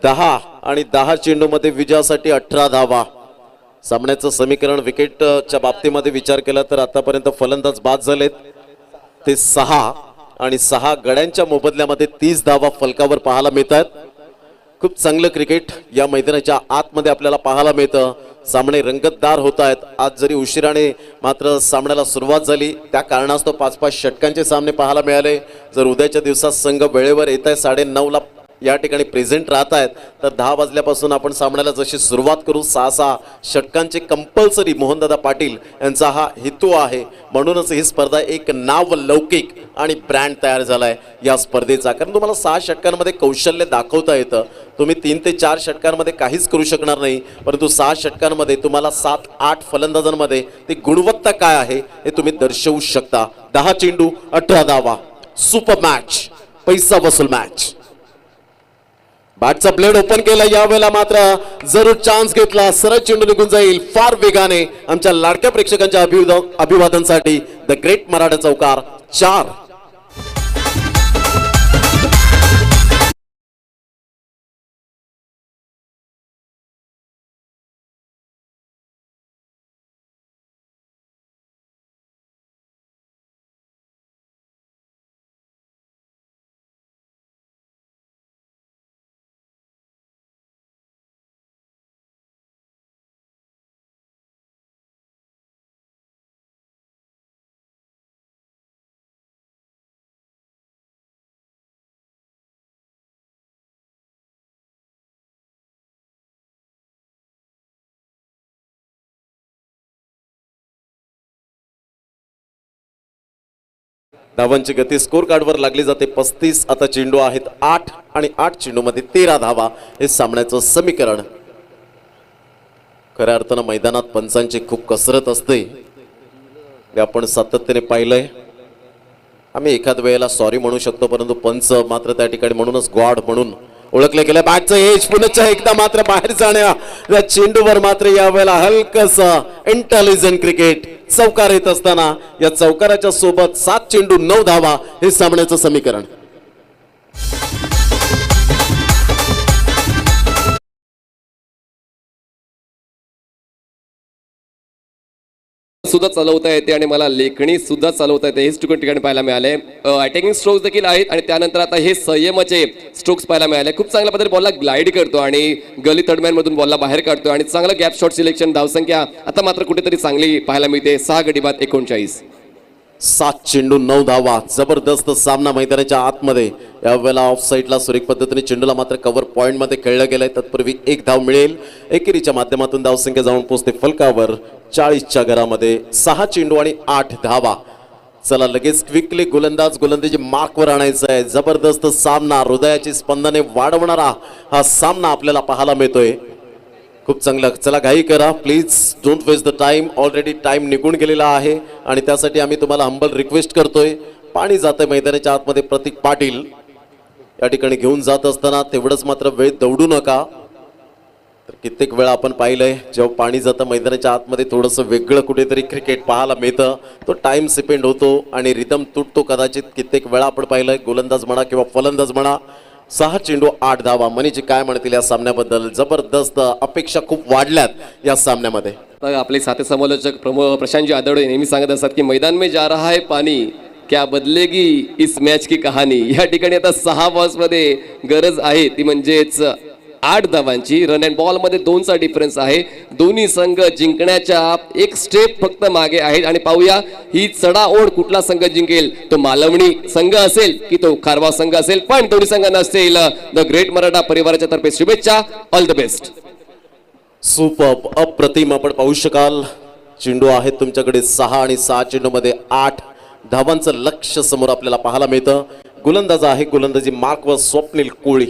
10 आणि 10 चेंडूमध्ये विजयासाठी 18 धावा. सामन्याचं समीकरण विकेटच्या बाबतीमध्ये विचार केला तर आतापर्यंत फलंदाज बाद झालेत ते 6 आणि 6 गड्यांच्या मोबदल्यामध्ये 30 धावा फलकावर पाहायला मिळतात. खूप चांगलं क्रिकेट या मैदानाच्या आतमध्ये आपल्याला पाहायला मिळतं. सामने रंगतदार होत आहेत. आज जरी उशिराने मात्र सामन्याला सुरुवात झाली त्या कारणास्तव 5-5 षटकांचे सामने पाहायला मिळाले. जर उद्याच्या दिवसात संघ वेळेवर येत आहे 9:30ला या ठिकाणी प्रेझेंट राहत आहेत तर 10 वाजल्यापासून आपण सामन्याला जशी सुरुवात करू 6-6 षटकांचे कंपल्सरी मोहनदादा पाटील यांचा हा हेतू आहे. म्हणूनच ही स्पर्धा एक नावलौकिक आणि ब्रँड तयार झालाय या स्पर्धेचा. कारण तुम्हाला 6 षटकांमध्ये कौशल्य दाखवता येतं. तुम्ही 3 ते 4 षटकांमध्ये काहीच करू शकणार नाही, परंतु 6 षटकांमध्ये तुम्हाला 7-8 फलंदाजांमध्ये ती गुणवत्ता काय आहे हे तुम्ही दर्शवू शकता. 10 चेंडू 18 धावा. सुपर मॅच, पैसा वसूल मॅच. बॅटचा ब्लेड ओपन केला. यावेळेला मात्र जरूर चान्स घेतला. सरळ चेंडू निघून जाईल फार वेगाने. आमच्या लाडक्या प्रेक्षकांच्या अभिवादनासाठी द ग्रेट मराठा चौकार 4. धावांची गती स्कोर कार्डवर लागली जाते 35. आता चेंडू आहेत 8 आणि 8 चेंडूमध्ये 13 धावा. हे सामन्याचं समीकरण. खऱ्या अर्थानं मैदानात पंचांची खूप कसरत असते हे आपण सातत्याने पाहिलंय. आम्ही एखाद वेळेला सॉरी म्हणू शकतो परंतु पंच मात्र त्या ठिकाणी म्हणूनच गॉड म्हणून ओळखले गेले. बॅटचं एज पुन्हा एकदा मात्र बाहेर जाण्या या चेंडूवर मात्र यावेळेला हलकसं इंटेलिजंट क्रिकेट. चौकार येत असताना या चौकाराच्या सोबत 7 चेंडू 9 धावा. हे सामन्याचं समीकरण. सुद्धा चालवता येते आणि मला लेखणी सुद्धा चालवता येते. हेच ठिकाणी पाहायला मिळाले. अटॅकिंग स्ट्रोक्स देखील आहेत आणि त्यानंतर आता हे संयमाचे स्ट्रोक्स पाहायला मिळाले. खूप चांगल्या पद्धतीने बॉलला ग्लाइड करतो आणि गली थर्डमॅन मधून बॉलला बाहेर काढतो आणि चांगलं गॅप शॉट सिलेक्शन. धावसंख्या आता मात्र कुठेतरी चांगली पाहायला मिळते. 6 गडी बाद 39. 7 चेंडू 9 धावा. जबरदस्त सामना मैदानाच्या आतमध्ये. यावेळेला ऑफ साईडला सुरेख पद्धतीने चेंडूला मात्र कव्हर पॉइंट मध्ये खेळलं गेलंय. तत्पूर्वी 1 धाव मिळेल. एकेरीच्या माध्यमातून धावसंख्या जाऊन पोहोचते फलकावर 40च्या घरामध्ये. 6 चेंडू आणि 8 धावा. चला लगेच क्विकली गोलंदाजी मार्कवर आणायचं आहे. जबरदस्त सामना. हृदयाची स्पंदने वाढवणारा हा सामना आपल्याला पाहायला मिळतोय. खूप चांगलं. चला घाई करा please. Don't waste the time. Already time निघून गेलेला आहे आणि त्यासाठी आम्ही तुम्हाला हंबल रिक्वेस्ट करतोय. पाणी जातंय मैदानाच्या आतमध्ये. प्रतीक पाटील या ठिकाणी घेऊन जात असताना तेवढंच मात्र वेळ दौडू नका. तर कित्येक वेळा आपण पाहिलंय जेव्हा पाणी जातं मैदानाच्या आतमध्ये थोडंसं वेगळं कुठेतरी क्रिकेट पाहायला मिळतं. तो टाइम स्पेंड होतो आणि रिदम तुटतो कदाचित. कित्येक वेळा आपण पाहिलंय गोलंदाज म्हणा किंवा फलंदाज म्हणा. 6 चेंडू 8 धावा. मनीजी काय म्हणतील या सामन्याबद्दल. जबरदस्त. अपेक्षा खूप वाढल्यात या सामन्यामध्ये. आपले साथी समालोचक प्रशांतजी आदडे नेहमी सांगत असतात की मैदान में जा रहा है पाणी क्या बदलेगी इस मॅच की कहाणी. या ठिकाणी आता 6 बॉल्समध्ये गरज आहे ती म्हणजेच 8 धावांची. रन अँड बॉल मध्ये 2चा डिफरन्स आहे. दोन्ही संघ जिंकण्याच्या एक स्टेप फक्त मागे आहेत आणि पाहूया ही चढाओढ कुठला संघ जिंकेल. तो मालवणी संघ असेल की तो खारवा संघ असेल, पण दोन्ही संघांना असेल द ग्रेट मराठा परिवाराच्या तर्फे शुभेच्छा. All the best. सुपर अप्रतिम. आपण पाहू शकाल चेंडू आहेत तुमच्याकडे 6 आणि 6 चेंडूमध्ये 8 धावांचं लक्ष समोर आपल्याला पाहायला मिळतं. गोलंदाज आहे गोलंदाजी मार्क व स्वप्नील कोळी.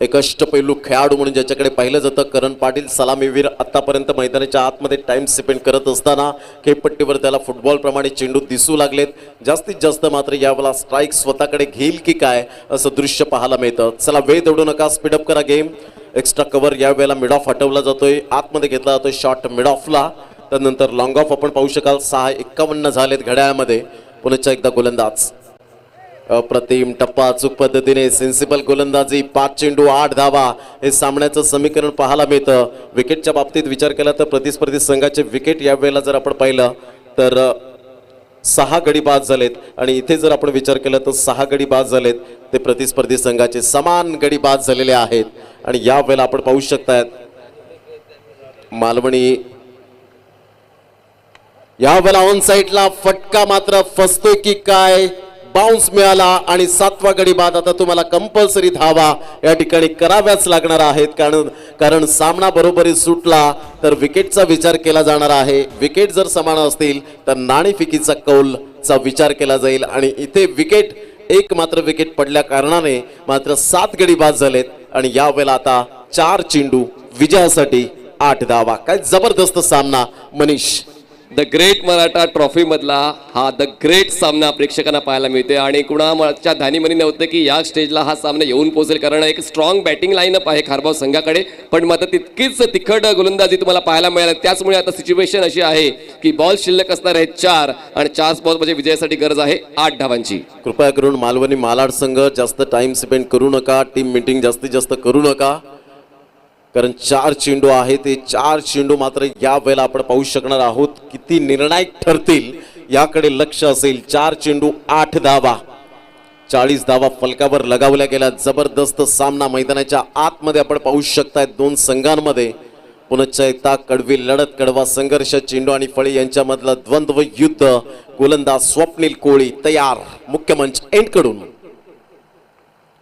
एक अष्टपैलू खेळाडू म्हणून ज्याच्याकडे पाहिलं जातं. करण पाटील सलामीवीर आतापर्यंत मैदानाच्या आतमध्ये टाइम स्पेंड करत असताना खेळपट्टीवर त्याला फुटबॉलप्रमाणे चेंडू दिसू लागलेत. जास्तीत जास्त मात्र यावेळेला स्ट्राईक स्वतःकडे घेईल की काय असं दृश्य पाहायला मिळतं. चला वेळ दौडू नका, स्पीडअप करा गेम. एक्स्ट्रा कव्हर यावेळेला मिड ऑफ हटवला जातोय, आतमध्ये घेतला जातोय शॉट मिड ऑफला. त्यानंतर लॉंग ऑफ आपण पाहू शकाल. 6:51 झालेत घड्याळामध्ये. पुन्हा एकदा गोलंदाज अप्रतिम टप्पा अचूक पद्धतीने सेन्सिबल गोलंदाजी. 5 चेंडू 8 धावा हे सामन्याचं समीकरण पाहायला मिळतं. विकेटच्या बाबतीत विचार केला तर प्रतिस्पर्धी संघाचे विकेट यावेळेला जर आपण पाहिलं तर 6 गडी बाद झालेत आणि इथे जर आपण विचार केला तर 6 गडी बाद झालेत. ते प्रतिस्पर्धी संघाचे समान गडी बाद झालेले आहेत आणि यावेळेला आपण पाहू शकतायत मालवणी यावेळेला ऑन साईडला फटका मात्र फसतोय की काय. बाउन्स मिळाला आणि 7वा गडी बाद. आता तुम्हाला कंपल्सरी धावा या ठिकाणी कराव्याच लागणार आहेत कारण सामना बरोबरी सुटला तर विकेटचा विचार केला जाणार आहे. विकेट जर समान असतील तर नाणेफेकीचा कौलचा विचार केला जाईल आणि इथे विकेट एक मात्र विकेट पडल्या कारणाने मात्र 7 गडी बाद झालेत आणि यावेळेला आता 4 चेंडू विजयासाठी 8 धावा. काय जबरदस्त सामना Manish. The great Maratha trophy मधला हा द ग्रेट सामना प्रेक्षकांना पाहायला मिळते आणि कुणाच्या ध्यानीमनी नव्हतं की या स्टेजला हा सामना येऊन पोहोचेल, कारण एक स्ट्रॉंग बॅटिंग लाईनअप आहे खारबाव संघाकडे, पण मात्र तितकीच तिखट गोलंदाजी तुम्हाला पाहायला मिळाली. त्याचमुळे आता सिच्युएशन अशी आहे की बॉल शिल्लक असणार आहे 4 आणि 4 बॉल म्हणजे विजयासाठी गरज आहे 8 धावांची. कृपया करून मालवणी मालाड संघ जास्त टाइम स्पेंड करू नका. टीम मीटिंग जास्तीत जास्त करू नका कारण 4 चेंडू आहे. ते 4 चेंडू मात्र या वेळेला आपण पाहू शकणार आहोत किती निर्णायक ठरतील याकडे लक्ष असेल. 4 चेंडू 8 धावा, 40 धावा फलकावर लगावल्या गेल्या. जबरदस्त सामना मैदानाच्या आतमध्ये आपण पाहू शकताय. 2 संघांमध्ये पुन्हा एकदा कडवी लढत, कडवा संघर्ष, चेंडू आणि फळी यांच्यामधलं द्वंद्व युद्ध. गोलंदाज स्वप्नील कोळी तयार. मुख्य मंच एंड कडून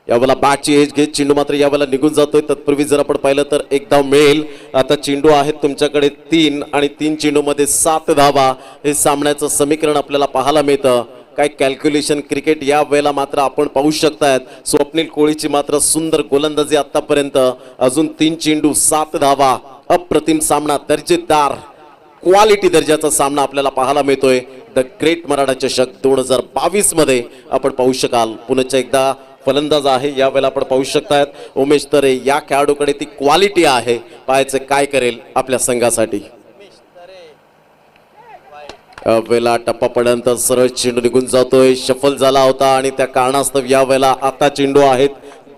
यावेळेला बॅटची एज घेत चेंडू मात्र यावेळेला निघून जातोय. तत्पूर्वी जर आपण पाहिलं तर एक धाव मिळेल. आता चेंडू आहेत तुमच्याकडे 3 आणि 3 चेंडूमध्ये 7 धावा हे सामन्याचं समीकरण आपल्याला पाहायला मिळतं. काय कॅल्क्युलेशन क्रिकेट या वेळेला मात्र आपण पाहू शकतायत. स्वप्नील कोळीची मात्र सुंदर गोलंदाजी आतापर्यंत. अजून 3 चेंडू 7 धावा. अप्रतिम सामना, दर्जेदार क्वालिटी दर्जाचा सामना आपल्याला पाहायला मिळतोय. द ग्रेट मराठा चषक 2022 मध्ये आपण पाहू शकाल. पुन्हा एकदा फलंदाज आहे यावेळेला आपण पाहू शकतायत उमेश तरे. या खेळाडूकडे ती क्वालिटी आहे. पाहायचं काय करेल आपल्या संघासाठी. वेळेला टप्पा पडल्यानंतर सरळ चेंडू निघून जातोय. शफल झाला होता आणि त्या कारणास्तव यावेळेला आता चेंडू आहेत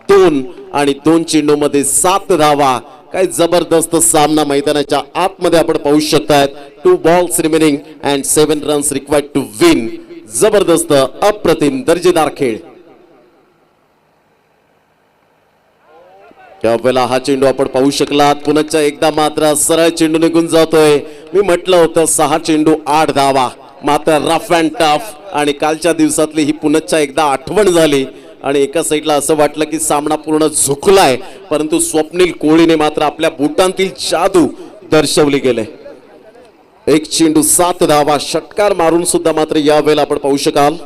2 आणि 2 चेंडू मध्ये 7 धावा. काय जबरदस्त सामना मैदानाच्या आतमध्ये आपण पाहू शकतायत. 2 balls remaining and 7 runs required to win. जबरदस्त अप्रतिम दर्जेदार खेळ. यावेळेला हा चेंडू आपण पाहू शकलात. पुन्हा एकदा मात्र सरळ चेंडू निघून जातोय. मी म्हटलं होतं 6 चेंडू 8 धावा, मात्र रफ अँड टफ आणि कालच्या दिवसातली ही पुन्हा एकदा आठवण झाली आणि एका साईडला असं वाटलं की सामना पूर्ण झुकलाय, परंतु स्वप्नील कोळीने मात्र आपल्या बुटांतील जादू दर्शवली गेले. 1 चेंडू 7 धावा षटकार मारून सुद्धा मात्र यावेळेला आपण पाहू शकाल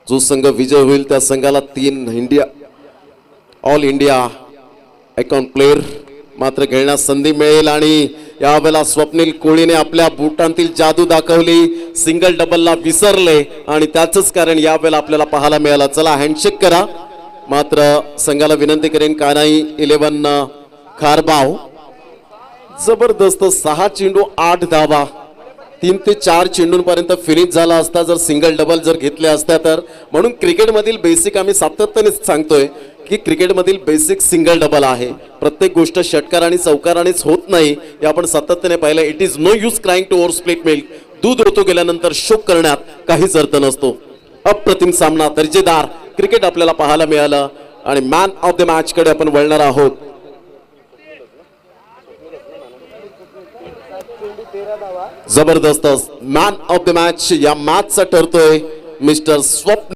जो संघ विजय होईल त्या संघाला 3 ऑल इंडिया आयकॉन प्लेयर मात्र खेळण्यास संधी मिळेल आणि यावेळेला स्वप्नील कोळीने आपल्या बुटांतील जादू दाखवली. सिंगल डबलला विसरले आणि त्याचंच कारण यावेळेला आपल्याला पाहायला मिळालं. चला हँडशेक करा. मात्र संघाला विनंती करेन कानाई 11 खारबाव. जबरदस्त 6 चेंडू 8 धावा. 3 ते 4 चेंडूंपर्यंत फिनिश झाला असता जर सिंगल डबल जर घेतले असत्या तर. म्हणून क्रिकेटमधील बेसिक आम्ही सातत्याने सांगतोय की क्रिकेटमधील बेसिक सिंगल डबल आहे. प्रत्येक गोष्ट षटकार आणि चौकारानेच होत नाही हे आपण सातत्याने पाहिलं. It is no use crying to over split milk. दूध ओतू गेल्यानंतर शोक करण्यात काहीच अर्थ नसतो. अप्रतिम सामना, दर्जेदार क्रिकेट आपल्याला पाहायला मिळालं. आणि मॅन ऑफ द मॅच कडे आपण वळणार आहोत. जबरदस्त मॅन ऑफ द मॅच या मॅचचा ठरतोय मिस्टर स्वप्न